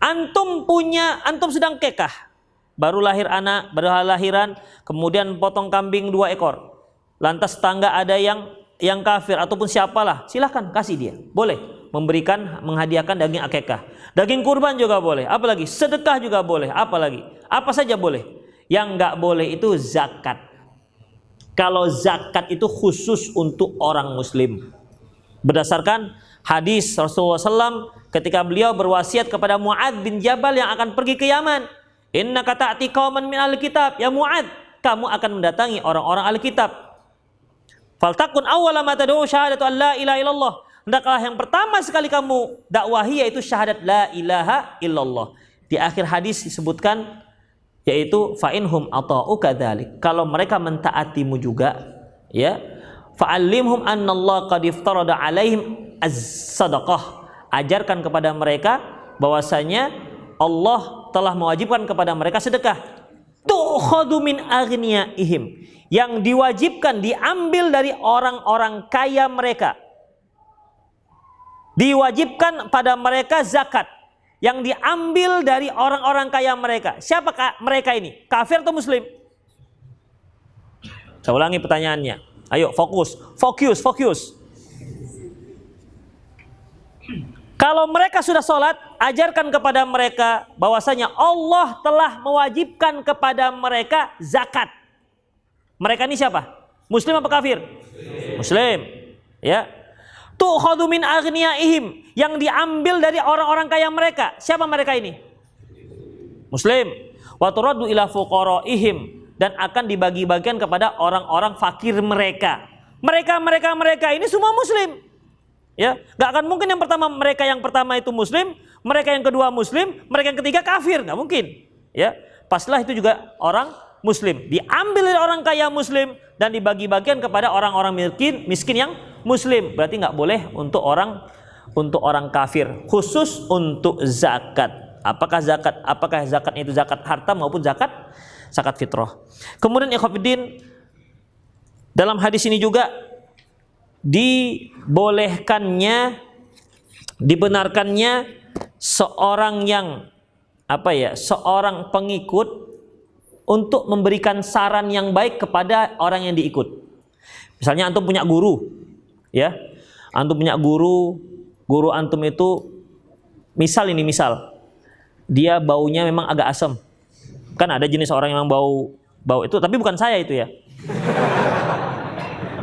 Antum sedang kekah, baru lahir anak, baru lahiran, kemudian potong kambing 2 ekor. Lantas tetangga ada yang kafir ataupun siapalah, silahkan kasih dia. Boleh menghadiahkan daging akikah. Daging kurban juga boleh, apalagi sedekah juga boleh, apalagi apa saja boleh. Yang nggak boleh itu zakat. Kalau zakat itu khusus untuk orang muslim. Berdasarkan hadis Rasulullah SAW ketika beliau berwasiat kepada Mu'adz bin Jabal yang akan pergi ke Yaman. Innaka ta'ti qauman min ahli kitab, ya Mu'adz, kamu akan mendatangi orang-orang ahli kitab. Faltakun awwala ma tad'u syahadatu an la ilaha illallah. Hendaklah yang pertama sekali kamu dakwahi yaitu syahadat la ilaha illallah. Di akhir hadis disebutkan yaitu fa inhum ata'uka dzalik. Kalau mereka mentaatimu juga, ya, fa'allimhum annallaha qad iftarada 'alaihim as-sadaqah. Ajarkan kepada mereka bahwasanya Allah telah mewajibkan kepada mereka sedekah. Tu'khadhu min aghniyaihim, yang diwajibkan diambil dari orang-orang kaya mereka. Diwajibkan pada mereka zakat yang diambil dari orang-orang kaya mereka. Siapa mereka ini? Kafir atau muslim? Saya ulangi pertanyaannya. Ayo fokus. Kalau mereka sudah sholat, ajarkan kepada mereka bahwasanya Allah telah mewajibkan kepada mereka zakat. Mereka ini siapa? Muslim apa kafir? Muslim. Ya. Tu'khadhu min aghniyaihim, yang diambil dari orang-orang kaya mereka. Siapa mereka ini? Muslim. Wa turaddu ila fuqaraihim, dan akan dibagi-bagikan kepada orang-orang fakir mereka. Mereka ini semua muslim. Ya, nggak akan mungkin mereka yang pertama itu muslim, mereka yang kedua muslim, mereka yang ketiga kafir, nggak mungkin. Ya, pastilah itu juga orang muslim, diambil dari orang kaya muslim dan dibagi-bagian kepada orang-orang miskin yang muslim. Berarti nggak boleh untuk orang kafir, khusus untuk zakat. Apakah zakat itu zakat harta maupun zakat fitrah. Kemudian ikhwatiddin, dalam hadis ini juga dibenarkannya seorang pengikut untuk memberikan saran yang baik kepada orang yang diikut. Misalnya antum punya guru, ya. Antum punya guru antum itu misal dia baunya memang agak asam. Kan ada jenis orang yang bau itu, tapi bukan saya itu ya.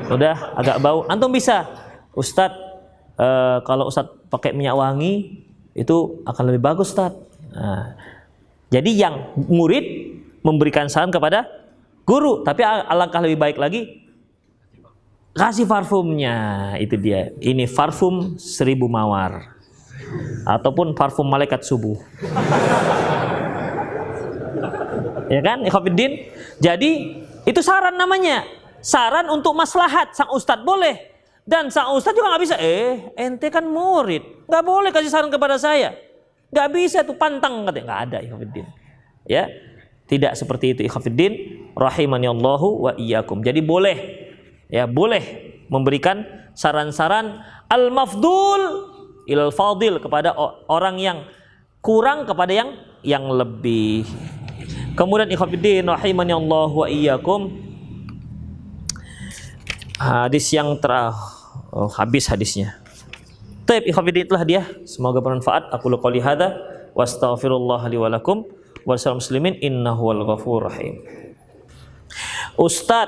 Udah agak bau, antum bisa, Ustadz, kalau Ustadz pakai minyak wangi itu akan lebih bagus, Ustadz. Nah, jadi yang murid memberikan saran kepada guru, tapi alangkah lebih baik lagi kasih parfumnya. Itu dia, ini parfum 1000 mawar ataupun parfum malaikat subuh. Ya kan, ikhwatiddin. Jadi itu saran namanya. Saran untuk maslahat, sang ustadz boleh. Dan sang ustadz juga nggak bisa, ente kan murid, nggak boleh kasih saran kepada saya. Nggak bisa tuh, pantang katanya. Nggak ada, ikhwatiddin. Ya, tidak seperti itu, ikhwatiddin. Rahimani Allahu wa iyyakum. Jadi boleh memberikan saran-saran al-mafdul ilal fadil, kepada orang yang kurang kepada yang lebih. Kemudian ikhwatiddin rahimani Allah wa iyyakum, hadis yang habis hadisnya. Taib ikhwatiddin, itulah dia. Semoga bermanfaat. Aku qouli hadza wa astaghfirullah li wa lakum wa lisal muslimin innahu wal ghafurur rahim. Ustaz,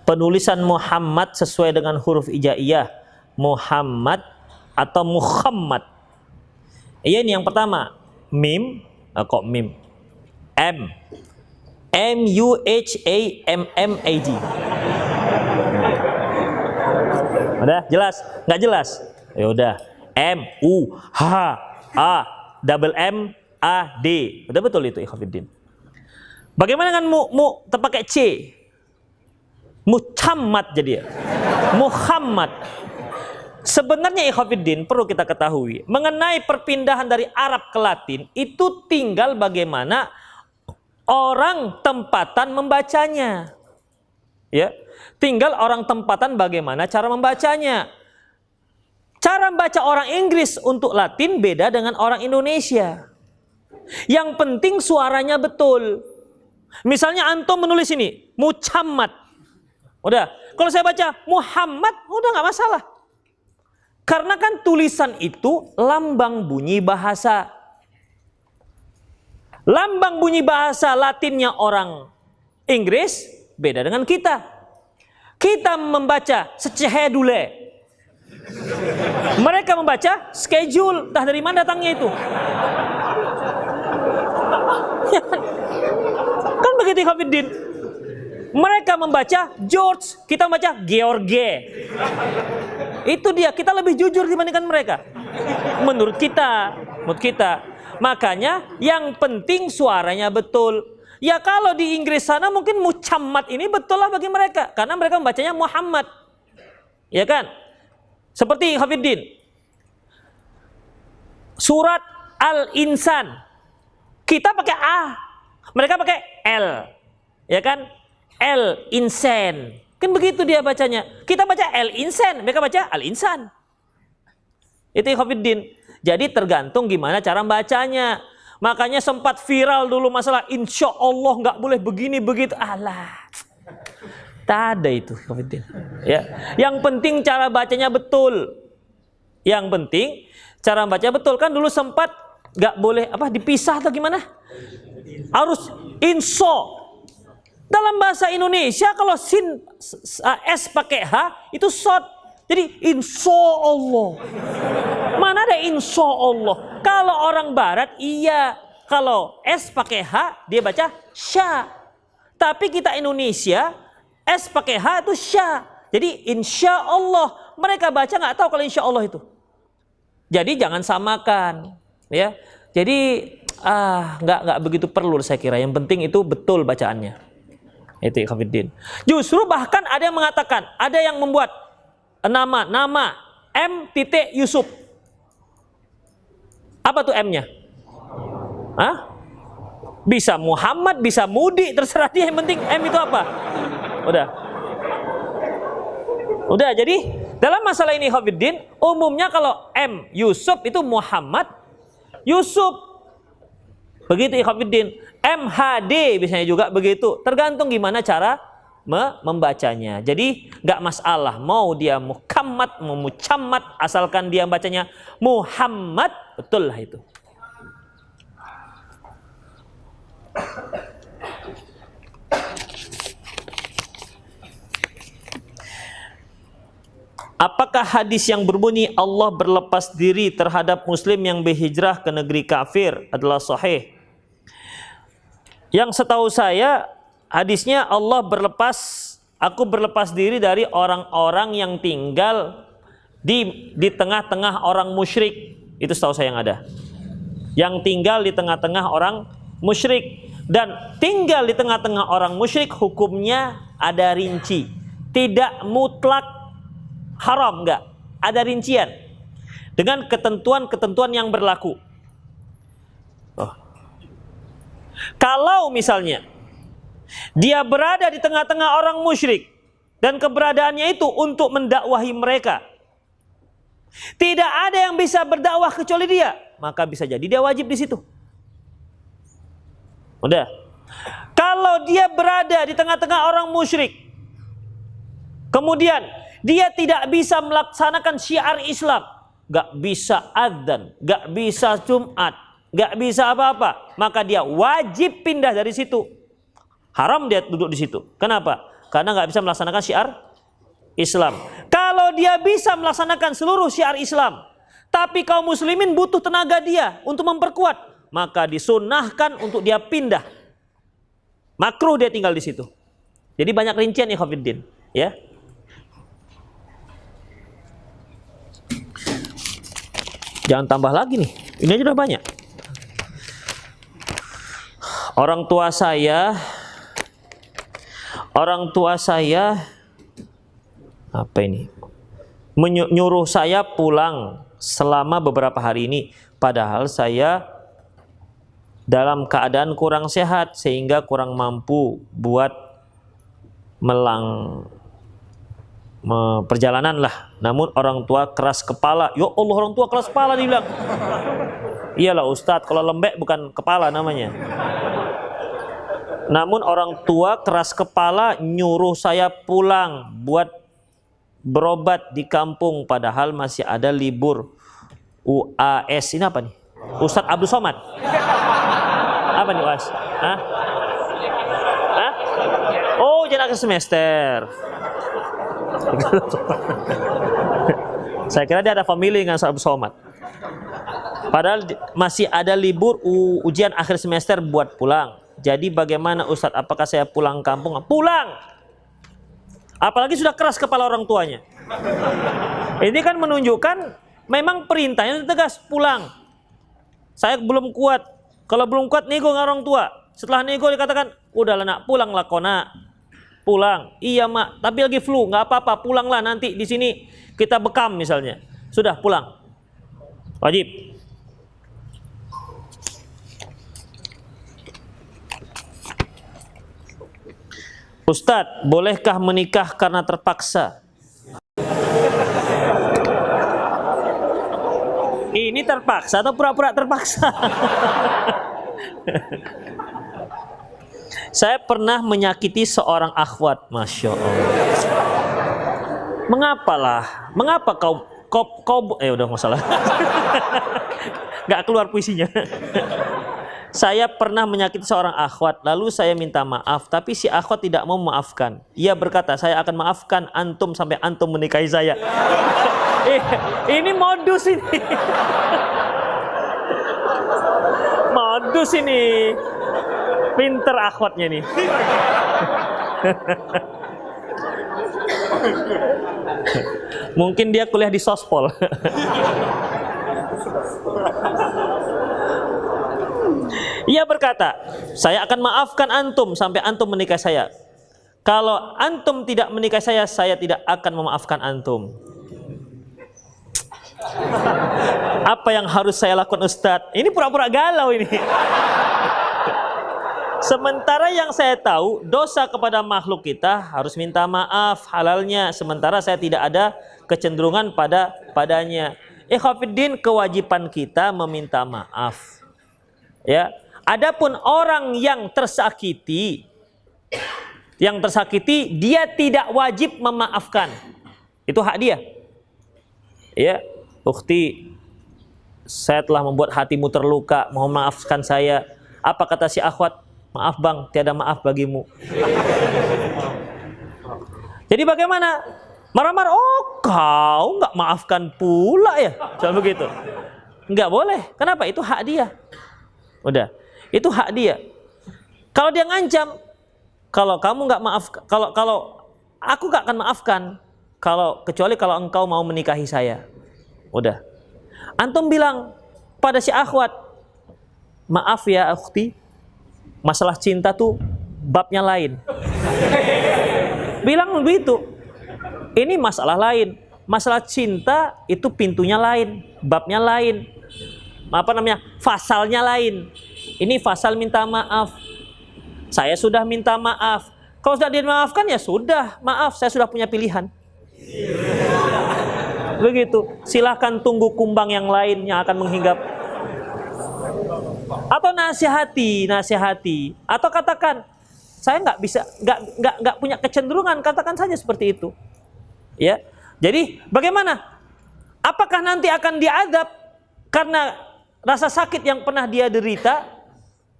penulisan Muhammad sesuai dengan huruf hijaiyah, Muhammad atau Muhammad? Iya, ini yang pertama, mim, mim, M-U-H-A-M-M-A-D. Udah jelas? Nggak jelas? Ya udah, M-U-H-A-M-M-A-D. Udah betul itu, ikhwatiddin. Bagaimana dengan terpakai C? Muhammad jadi ya. Muhammad. Sebenarnya ikhwatiddin perlu kita ketahui mengenai perpindahan dari Arab ke Latin itu tinggal bagaimana orang tempatan membacanya. Ya, tinggal orang tempatan bagaimana cara membacanya. Cara membaca orang Inggris untuk Latin beda dengan orang Indonesia. Yang penting suaranya betul. Misalnya antum menulis ini Muhammad. Udah, kalau saya baca Muhammad, udah nggak masalah. Karena kan tulisan itu lambang bunyi bahasa. Lambang bunyi bahasa Latinnya orang Inggris beda dengan kita. Kita membaca schedule. Mereka membaca schedule. Entah dari mana datangnya itu. Kan begitu ikhwatiddin. Mereka membaca George, kita membaca George. Itu dia, kita lebih jujur dibandingkan mereka. Menurut kita. Makanya yang penting suaranya betul. Ya kalau di Inggris sana mungkin Muhammad ini betul lah bagi mereka, karena mereka membacanya Muhammad. Ya kan? Seperti Hafiddin. Surat Al-Insan. Kita pakai A, mereka pakai L. Ya kan? Al-Insan. Kan begitu dia bacanya. Kita baca Al-Insan, mereka baca Al-Insan. Itu Hafiddin. Jadi tergantung gimana cara membacanya. Makanya sempat viral dulu masalah insya Allah nggak boleh begini begitu. Alah, tak ada itu. Ya, yang penting cara bacanya betul. Yang penting cara baca betul. Kan dulu sempat nggak boleh dipisah atau gimana? Harus insya. Dalam bahasa Indonesia kalau sin s pakai h itu short. Jadi insya Allah. Mana ada insya Allah? Kalau orang barat iya. Kalau s pakai h dia baca sya. Tapi kita Indonesia s pakai h itu sya. Jadi insya Allah. Mereka baca nggak tahu kalau insya Allah itu. Jadi jangan samakan, ya. Jadi nggak begitu perlu saya kira. Yang penting itu betul bacaannya. Itu ikhwatiddin. Justru bahkan ada yang mengatakan, ada yang membuat nama M. Yusuf. Apa tuh M-nya? Bisa Muhammad, bisa Mudi, terserah dia. Yang penting M itu apa? Udah. Jadi dalam masalah ini ikhwatiddin, umumnya kalau M Yusuf itu Muhammad Yusuf. Begitu ikhwatiddin. MHD biasanya juga begitu. Tergantung gimana cara membacanya. Jadi nggak masalah mau dia Muhammad, mau Mucammad, asalkan dia bacanya Muhammad, betul lah itu. Apakah hadis yang berbunyi Allah berlepas diri terhadap muslim yang berhijrah ke negeri kafir adalah sahih? Yang setahu saya hadisnya aku berlepas diri dari orang-orang yang tinggal di tengah-tengah orang musyrik. Itu setahu saya yang ada. Yang tinggal di tengah-tengah orang musyrik. Dan tinggal di tengah-tengah orang musyrik hukumnya ada rinci. Tidak mutlak haram, enggak. Ada rincian. Dengan ketentuan-ketentuan yang berlaku. Kalau misalnya dia berada di tengah-tengah orang musyrik dan keberadaannya itu untuk mendakwahi mereka, tidak ada yang bisa berdakwah kecuali dia, maka bisa jadi dia wajib di situ. Udah. Kalau dia berada di tengah-tengah orang musyrik, kemudian dia tidak bisa melaksanakan syiar Islam, gak bisa adzan, gak bisa Jumat, gak bisa apa-apa, maka dia wajib pindah dari situ. Haram dia duduk di situ. Kenapa? Karena gak bisa melaksanakan syiar Islam. Kalau dia bisa melaksanakan seluruh syiar Islam, tapi kaum muslimin butuh tenaga dia untuk memperkuat, maka disunnahkan untuk dia pindah. Makruh dia tinggal di situ. Jadi banyak rincian ikhwatiddin, ya. Jangan tambah lagi nih. Ini aja udah banyak. Orang tua saya apa ini? Menyuruh saya pulang selama beberapa hari ini, padahal saya dalam keadaan kurang sehat sehingga kurang mampu buat perjalanan lah. Namun orang tua keras kepala. Ya Allah, orang tua keras kepala dibilang. Iyalah Ustadz, kalau lembek bukan kepala namanya. Namun orang tua keras kepala nyuruh saya pulang buat berobat di kampung, padahal masih ada libur UAS. Ini apa nih? Ustadz Abdul Somad. Apa nih UAS? Oh, jangan akhir semester. Saya kira dia ada family dengan Ustadz Abdul Somad. Padahal masih ada libur ujian akhir semester buat pulang. Jadi bagaimana Ustadz? Apakah saya pulang kampung? Pulang! Apalagi sudah keras kepala orang tuanya. Ini kan menunjukkan memang perintahnya tegas, pulang. Saya belum kuat. Kalau belum kuat nego dengan orang tua. Setelah nego dikatakan, udahlah nak, pulanglah kona. Pulang. Iya mak, tapi lagi flu, nggak apa-apa, pulanglah nanti di sini kita bekam misalnya. Sudah pulang. Wajib. Ustadz, bolehkah menikah karena terpaksa? Ini terpaksa atau pura-pura terpaksa? Saya pernah menyakiti seorang akhwat, Masya Allah. Mengapa kau udah nggak salah. Nggak keluar puisinya. Saya pernah menyakiti seorang akhwat, lalu saya minta maaf, tapi si akhwat tidak mau memaafkan. Ia berkata, saya akan maafkan antum sampai antum menikahi saya. Ini modus ini. Modus ini. Pinter akhwatnya nih. Mungkin dia kuliah di Sospol. Ia berkata, saya akan maafkan antum sampai antum menikah saya. Kalau antum tidak menikah saya tidak akan memaafkan antum. Apa yang harus saya lakukan, Ustadz? Ini pura-pura galau ini. Sementara yang saya tahu, dosa kepada makhluk kita harus minta maaf halalnya. Sementara saya tidak ada kecenderungan padanya. Ikhwafiddin, kewajiban kita meminta maaf. Ya. Adapun orang yang tersakiti, dia tidak wajib memaafkan. Itu hak dia. Ya, ukhti, saya telah membuat hatimu terluka, mohon maafkan saya. Apa kata si akhwat? Maaf bang, tiada maaf bagimu. Jadi bagaimana? Marah-marah, oh kau nggak maafkan pula ya? Soal begitu. Nggak boleh. Kenapa? Itu hak dia. Udah. Itu hak dia. Kalau dia ngancam, kalau kamu nggak maaf, kalau aku nggak akan maafkan, kecuali kalau engkau mau menikahi saya. Udah. Antum bilang pada si akhwat, maaf ya ukhti, masalah cinta tuh babnya lain. Bilang begitu. Ini masalah lain. Masalah cinta itu pintunya lain, babnya lain. Fasalnya lain. Ini fasal minta maaf. Saya sudah minta maaf. Kalau sudah dimaafkan ya sudah, maaf, saya sudah punya pilihan. Begitu. Silahkan tunggu kumbang yang lain yang akan menghinggap. Atau nasihati. Atau katakan, saya nggak punya kecenderungan, katakan saja seperti itu. Ya. Jadi bagaimana? Apakah nanti akan diadab karena rasa sakit yang pernah dia derita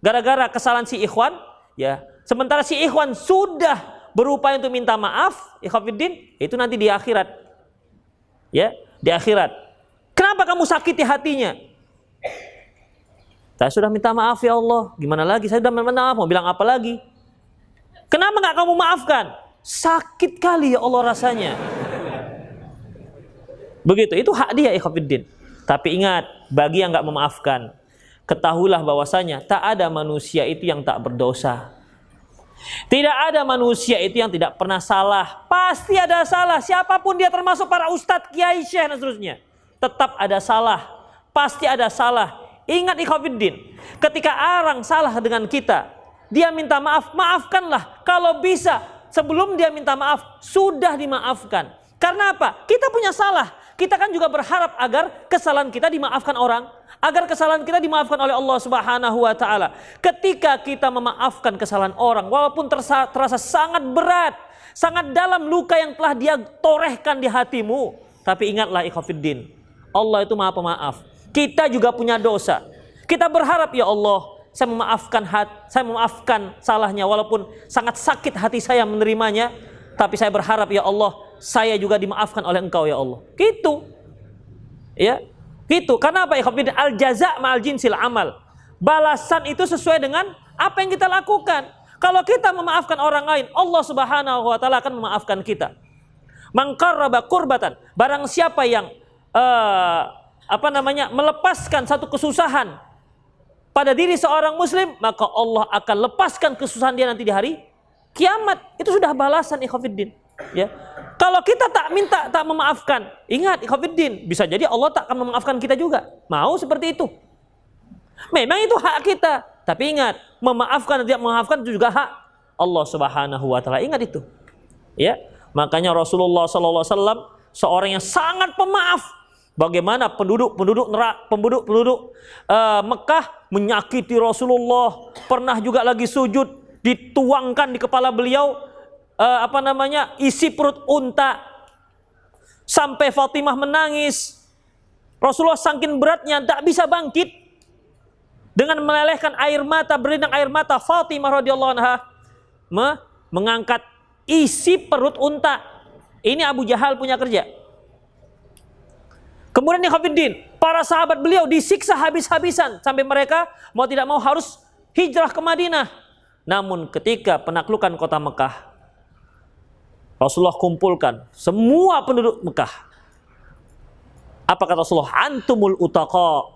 gara-gara kesalahan si ikhwan? Ya. Sementara si ikhwan sudah berupaya untuk minta maaf, ikhwafiddin, itu nanti di akhirat. Ya, di akhirat. Kenapa kamu sakiti hatinya? Saya sudah minta maaf ya Allah. Gimana lagi? Saya sudah minta maaf, mau bilang apa lagi? Kenapa nggak kamu maafkan? Sakit kali ya Allah rasanya. Begitu, itu hak dia ikhwafiddin. Tapi ingat, bagi yang nggak memaafkan, ketahuilah bahwasanya tak ada manusia itu yang tak berdosa. Tidak ada manusia itu yang tidak pernah salah. Pasti ada salah. Siapapun dia, termasuk para ustadz, kiai, syekh dan seterusnya, tetap ada salah. Pasti ada salah. Ingat ikhwafiddin, ketika orang salah dengan kita, dia minta maaf, maafkanlah. Kalau bisa, sebelum dia minta maaf, sudah dimaafkan. Karena apa? Kita punya salah. Kita kan juga berharap agar kesalahan kita dimaafkan orang, agar kesalahan kita dimaafkan oleh Allah Subhanahu wa taala. Ketika kita memaafkan kesalahan orang, walaupun terasa sangat berat, sangat dalam luka yang telah dia torehkan di hatimu, tapi ingatlah ikhwafiddin, Allah itu Maha Pemaaf. Kita juga punya dosa. Kita berharap, ya Allah, saya memaafkan salahnya, walaupun sangat sakit hati saya menerimanya, tapi saya berharap, ya Allah, saya juga dimaafkan oleh Engkau, ya Allah. Gitu. Ya. Gitu. Karena apa? Al jaza' ma'al jinsil amal. Balasan itu sesuai dengan apa yang kita lakukan. Kalau kita memaafkan orang lain, Allah Subhanahu wa taala akan memaafkan kita. Man qarraba qurbatan, barang siapa yang melepaskan satu kesusahan pada diri seorang muslim, maka Allah akan lepaskan kesusahan dia nanti di hari kiamat. Itu sudah balasan ikhwafiddin. Ya. Kalau kita tak memaafkan, ingat ikhwafiddin, bisa jadi Allah tak akan memaafkan kita juga. Mau seperti itu. Memang itu hak kita, tapi ingat, memaafkan dan tidak memaafkan itu juga hak Allah Subhanahu wa taala. Ingat itu. Ya. Makanya Rasulullah sallallahu alaihi wasallam seorang yang sangat pemaaf, Bagaimana penduduk Mekah menyakiti Rasulullah, pernah juga lagi sujud, dituangkan di kepala beliau isi perut unta, sampai Fatimah menangis. Rasulullah saking beratnya tak bisa bangkit, dengan melelehkan air mata, berlinang air mata, Fatimah radhiyallahu anha mengangkat isi perut unta. Ini Abu Jahal punya kerja. Kemudian ikhwatiddin, para sahabat beliau disiksa habis-habisan sampai mereka mau tidak mau harus hijrah ke Madinah. Namun ketika penaklukan kota Mekah, Rasulullah kumpulkan semua penduduk Mekah. Apa kata Rasulullah? Antumul utaqa,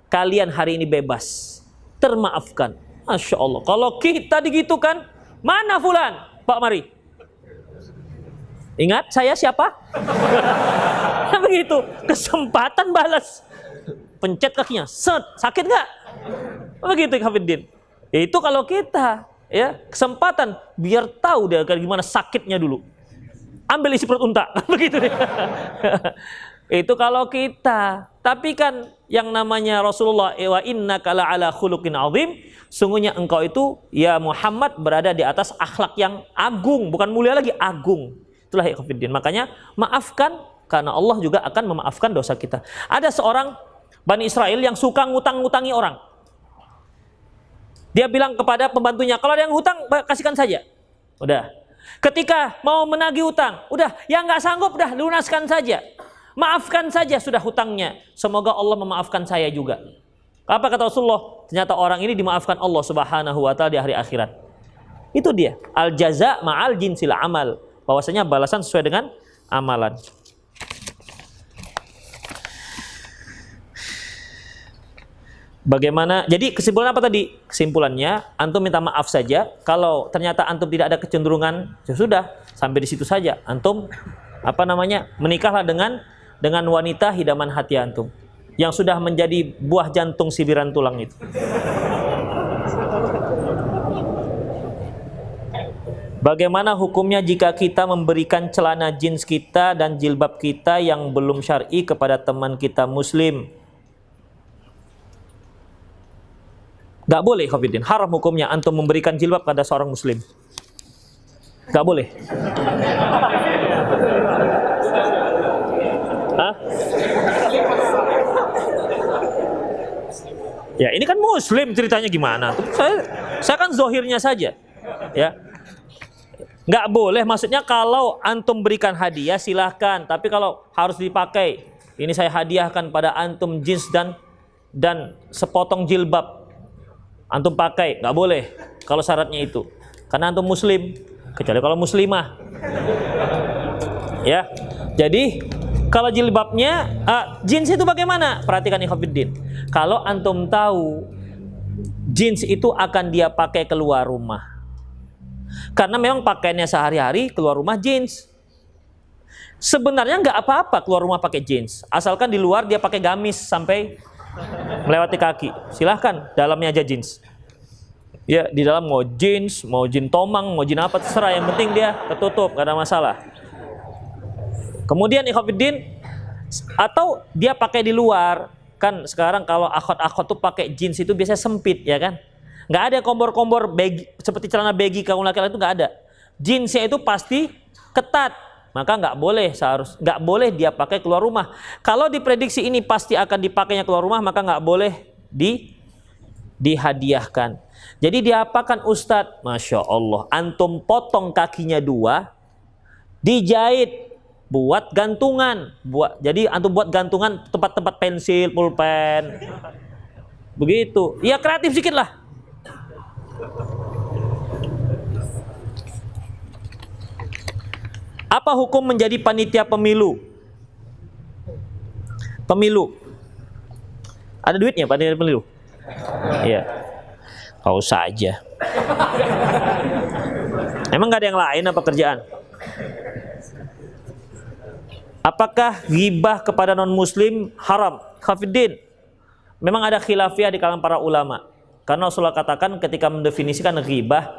kalian hari ini bebas, termaafkan. Masya Allah. Kalau kita digitukan, mana fulan? Pak mari. Ingat saya siapa? Begitu, kesempatan balas. Pencet kakinya, set, sakit nggak? Begitu ikhwatiddin. Itu kalau kita, ya, kesempatan biar tahu dia gimana sakitnya dulu. Ambil isi perut unta, begitu deh. Itu kalau kita. Tapi kan yang namanya Rasulullah, wa innaka la'ala khuluqin azim, sungguhnya engkau itu ya Muhammad berada di atas akhlak yang agung, bukan mulia lagi, agung. Itulah ikhwatiddin. Makanya maafkan, karena Allah juga akan memaafkan dosa kita. Ada seorang Bani Israel yang suka ngutang-ngutangi orang. Dia bilang kepada pembantunya, kalau ada yang hutang kasihkan saja. Udah. Ketika mau menagih hutang, udah, yang nggak sanggup udah lunaskan saja. Maafkan saja sudah hutangnya. Semoga Allah memaafkan saya juga. Apa kata Rasulullah? Ternyata orang ini dimaafkan Allah Subhanahu wa taala di hari akhirat. Itu dia. Al jaza ma'al jinsil amal. Bahwasanya balasan sesuai dengan amalan. Bagaimana? Jadi kesimpulan apa tadi? Kesimpulannya, antum minta maaf saja. Kalau ternyata antum tidak ada kecenderungan, ya sudah, sampai di situ saja. Antum menikahlah dengan wanita hidaman hati antum yang sudah menjadi buah jantung sibiran tulang itu. Bagaimana hukumnya jika kita memberikan celana jeans kita dan jilbab kita yang belum syar'i kepada teman kita muslim? Gak boleh, ikhwatiddin. Haram hukumnya antum memberikan jilbab pada seorang muslim. Gak boleh. Hah? Ya ini kan muslim, ceritanya gimana? Saya kan zohirnya saja. Ya. Nggak boleh, maksudnya kalau antum berikan hadiah silahkan. Tapi kalau harus dipakai, ini saya hadiahkan pada antum jeans dan sepotong jilbab. Antum pakai, nggak boleh kalau syaratnya itu. Karena antum muslim, kecuali kalau muslimah. Ya. Jadi kalau jilbabnya, jeans itu bagaimana? Perhatikan ikhwatiddin. Kalau antum tahu jeans itu akan dia pakai keluar rumah, karena memang pakaiannya sehari-hari keluar rumah jeans. Sebenarnya nggak apa-apa keluar rumah pakai jeans, asalkan di luar dia pakai gamis sampai melewati kaki. Silahkan, dalamnya aja jeans. Ya, di dalam mau jeans tomang, mau jeans apa terserah, yang penting dia tertutup, nggak ada masalah. Kemudian ikhwatiddin, atau dia pakai di luar. Kan sekarang kalau akhwat-akhwat tuh pakai jeans itu biasanya sempit, ya kan? Nggak ada kombor-kombor baggy, seperti celana baggy kaum laki-laki itu nggak ada. Jeansnya itu pasti ketat, maka nggak boleh dia pakai keluar rumah. Kalau diprediksi ini pasti akan dipakainya keluar rumah, maka nggak boleh dihadiahkan. Jadi diapakan Ustadz? Masya Allah, antum potong kakinya 2, dijahit, buat gantungan, jadi antum buat gantungan tempat-tempat pensil, pulpen, begitu. Ya kreatif sedikit lah. Apa hukum menjadi panitia pemilu? Ada duitnya panitia pemilu? Iya. Kau saja. Emang gak ada yang lain apa kerjaan? Apakah ghibah kepada non-muslim haram? Khafiddin, memang ada khilafiyah di kalangan para ulama. Karena Rasulullah katakan ketika mendefinisikan ghibah,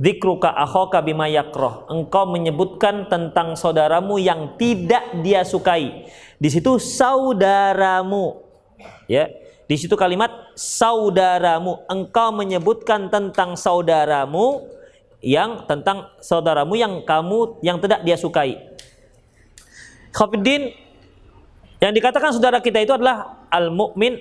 Dzikruka akhaka bima yakrah. Engkau menyebutkan tentang saudaramu yang tidak dia sukai. Di situ saudaramu. Ya. Di situ kalimat saudaramu. Engkau menyebutkan tentang saudaramu yang kamu yang tidak dia sukai. Khafiddin, yang dikatakan saudara kita itu adalah al-mu'min,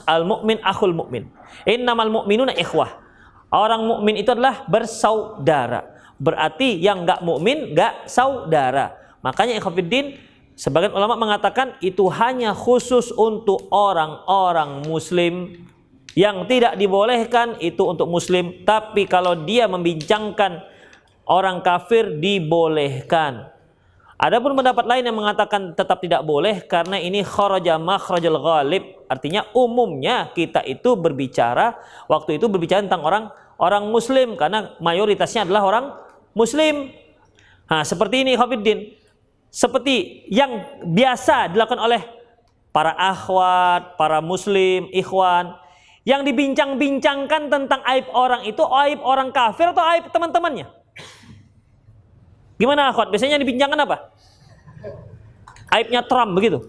al-mu'min akhul mu'min. Innamal mu'minuna ikhwah. Orang mukmin itu adalah bersaudara. Berarti yang enggak mukmin enggak saudara. Makanya ikhwatiddin, sebagian ulama mengatakan itu hanya khusus untuk orang-orang muslim. Yang tidak dibolehkan itu untuk muslim, tapi kalau dia membincangkan orang kafir dibolehkan. Adapun pendapat lain yang mengatakan tetap tidak boleh karena ini kharaja makhrajal ghalib, artinya umumnya kita itu berbicara waktu itu berbicara tentang orang muslim karena mayoritasnya adalah orang muslim. Nah, seperti ini Khafiddin. Seperti yang biasa dilakukan oleh para akhwat, para muslim, ikhwan yang dibincang-bincangkan tentang aib orang itu aib orang kafir atau aib teman-temannya. Gimana akhwat? Biasanya dibincangkan apa? Aibnya Trump begitu.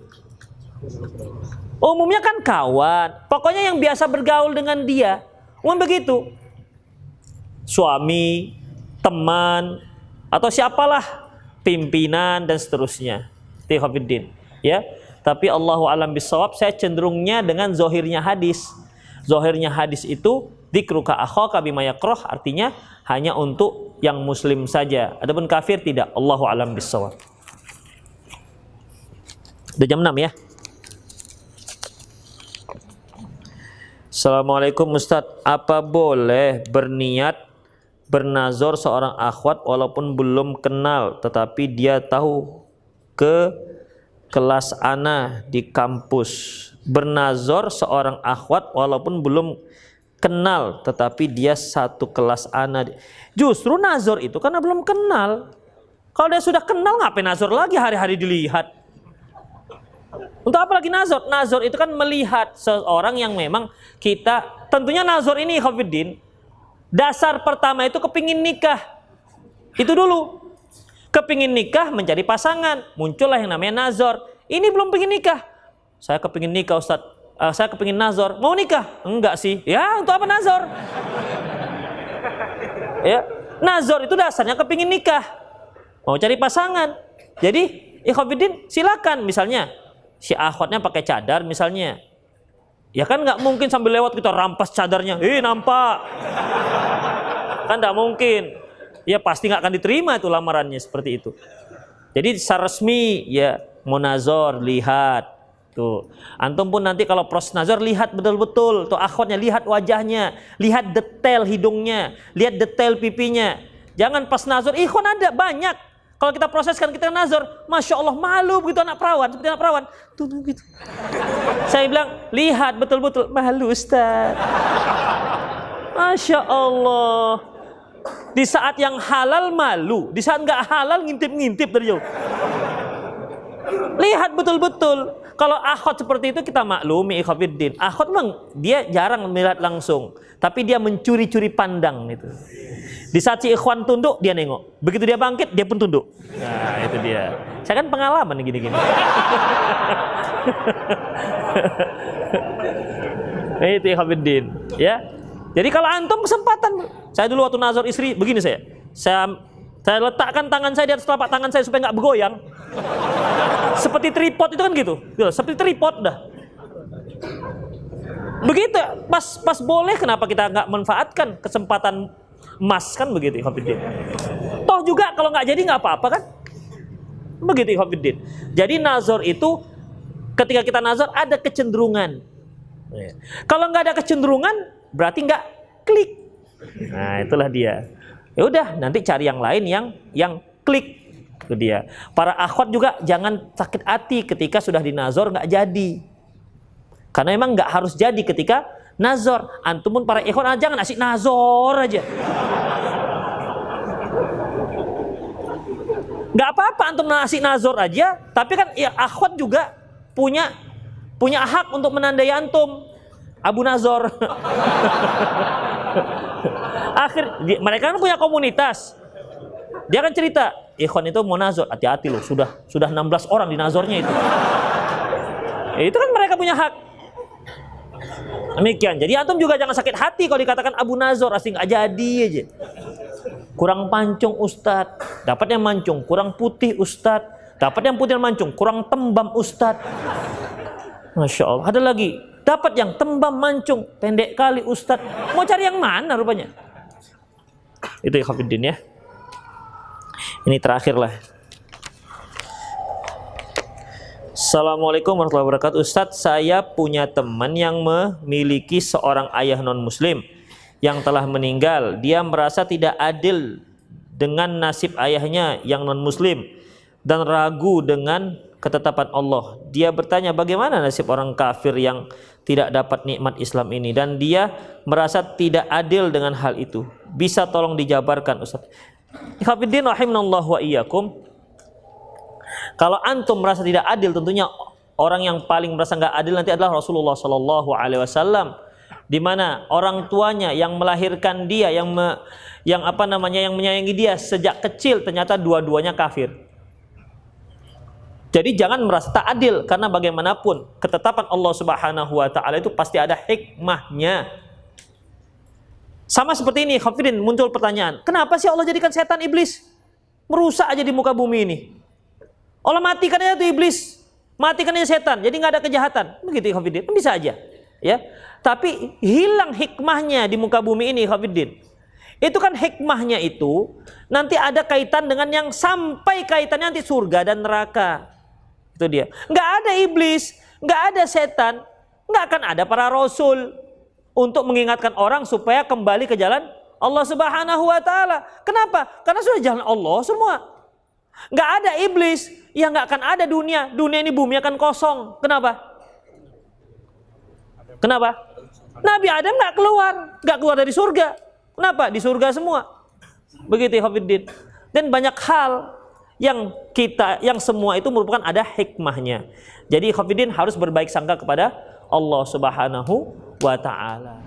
Umumnya kan kawan. Pokoknya yang biasa bergaul dengan dia. Umum begitu. Suami, teman, atau siapalah, pimpinan dan seterusnya. Khafiddin. Ya. Tapi Allahu a'lam bishawab, saya cenderungnya dengan zohirnya hadis. Zohirnya hadis itu dzikruka akhaka bima yakrah, artinya hanya untuk yang muslim saja. Adapun kafir tidak. Allahu a'lam bishawab. Udah jam 6 ya. Assalamualaikum Ustaz, apa boleh berniat bernazor seorang akhwat walaupun belum kenal tetapi dia tahu ke kelas ana di kampus? Bernazor seorang akhwat walaupun belum kenal tetapi dia satu kelas ana. Justru nazor itu karena belum kenal. Kalau dia sudah kenal ngapain nazor lagi hari-hari dilihat? Untuk apa lagi nazor? Nazor itu kan melihat seorang yang memang kita, tentunya nazor ini Khafiddin, dasar pertama itu kepingin nikah. Itu dulu. Kepingin nikah mencari pasangan, muncullah yang namanya nazor. Ini belum pingin nikah. Saya kepingin nikah Ustaz, saya kepingin nazor. Mau nikah? Enggak sih. Ya, untuk apa nazor? Ya, nazor itu dasarnya kepingin nikah, mau cari pasangan. Jadi ikhwatiddin silakan, misalnya si akhwatnya pakai cadar misalnya, ya kan nggak mungkin sambil lewat kita rampas cadarnya, nampak, kan nggak mungkin. Ya pasti nggak akan diterima itu lamarannya seperti itu. Jadi secara resmi ya munazor, lihat. Tuh, antum pun nanti kalau proses nazar lihat betul-betul tuh akhwatnya, lihat wajahnya, lihat detail hidungnya, lihat detail pipinya. Jangan pas nazar, ikhwan ada banyak. Kalau kita proseskan kita nazar, masya Allah malu begitu anak perawan, seperti anak perawan. Tuh gitu. Saya bilang lihat betul-betul, malu Ustaz. Masya Allah. Di saat yang halal malu, di saat nggak halal ngintip-ngintip dari jauh. Lihat betul-betul. Kalau akhwat seperti itu kita maklumi ikhwatiddin. Akhwat memang dia jarang melihat langsung, tapi dia mencuri-curi pandang itu. Di saat si ikhwan tunduk dia nengok. Begitu dia bangkit dia pun tunduk. Nah, itu dia. Saya kan pengalaman gini-gini. Itu ikhwatiddin, ya. Jadi kalau antum kesempatan, saya dulu waktu nazar istri begini saya letakkan tangan saya di atas telapak tangan saya supaya nggak bergoyang. Seperti tripod itu kan gitu. Seperti tripod dah. Begitu, pas boleh kenapa kita nggak manfaatkan kesempatan emas kan begitu Khafiddin. Toh juga kalau nggak jadi nggak apa-apa kan? Begitu Khafiddin. Jadi nazar itu ketika kita nazar ada kecenderungan. Kalau nggak ada kecenderungan berarti nggak klik. Nah itulah dia. Ya udah nanti cari yang lain yang klik. Itu dia. Para akhwat juga jangan sakit hati ketika sudah dinazor nggak jadi. Karena memang nggak harus jadi ketika nazor. Antum pun para ikhwan jangan asik nazor aja. Nggak apa-apa antum asik nazor aja. Tapi kan ya akhwat juga punya hak untuk menandai antum. Abu Nazor. Mereka kan punya komunitas. Dia kan cerita, ikhwan itu mau nazar, hati-hati loh, sudah 16 orang di nazarnya itu. Itu kan mereka punya hak. Demikian. Jadi antum juga jangan sakit hati kalau dikatakan Abu Nazar asing nggak jadi aja. Kurang pancung Ustadz, dapat yang mancung. Kurang putih Ustadz, dapat yang putih dan mancung. Kurang tembam Ustadz. Masya Allah. Ada lagi, dapat yang tembam mancung, pendek kali Ustadz. Mau cari yang mana rupanya? Itu ya Khafiddin ya. Ini terakhir lah. Assalamualaikum warahmatullahi wabarakatuh. Ustadz, saya punya teman yang memiliki seorang ayah non-muslim yang telah meninggal. Dia merasa tidak adil dengan nasib ayahnya yang non-muslim dan ragu dengan ketetapan Allah. Dia bertanya bagaimana nasib orang kafir yang tidak dapat nikmat Islam ini, dan dia merasa tidak adil dengan hal itu. Bisa tolong dijabarkan Ustadz? Hafidin rahimanallah wa iyyakum. Kalau antum merasa tidak adil, tentunya orang yang paling merasa nggak adil nanti adalah Rasulullah Sallallahu Alaihi Wasallam, di mana orang tuanya yang melahirkan dia, yang menyayangi dia sejak kecil, ternyata dua-duanya kafir. Jadi jangan merasa tak adil, karena bagaimanapun ketetapan Allah Subhanahu Wa Taala itu pasti ada hikmahnya. Sama seperti ini, Hafidin, muncul pertanyaan, kenapa sih Allah jadikan setan iblis merusak aja di muka bumi ini? Allah matikan aja tuh iblis, matikan aja setan, jadi nggak ada kejahatan, begitu Hafidin, bisa aja, ya. Tapi hilang hikmahnya di muka bumi ini, Hafidin. Itu kan hikmahnya itu nanti ada kaitan dengan yang sampai kaitannya nanti surga dan neraka. Itu dia. Nggak ada iblis, nggak ada setan, nggak akan ada para rasul untuk mengingatkan orang supaya kembali ke jalan Allah Subhanahu Wa Taala. Kenapa? Karena sudah jalan Allah semua. Nggak ada iblis, ya nggak akan ada dunia. Dunia ini, bumi akan kosong. Kenapa? Kenapa? Nabi Adam nggak keluar dari surga. Kenapa? Di surga semua. Begitu ya Hafidin. Dan banyak hal yang semua itu merupakan ada hikmahnya. Jadi Hafidin harus berbaik sangka kepada Allah Subhanahu wa Ta'ala.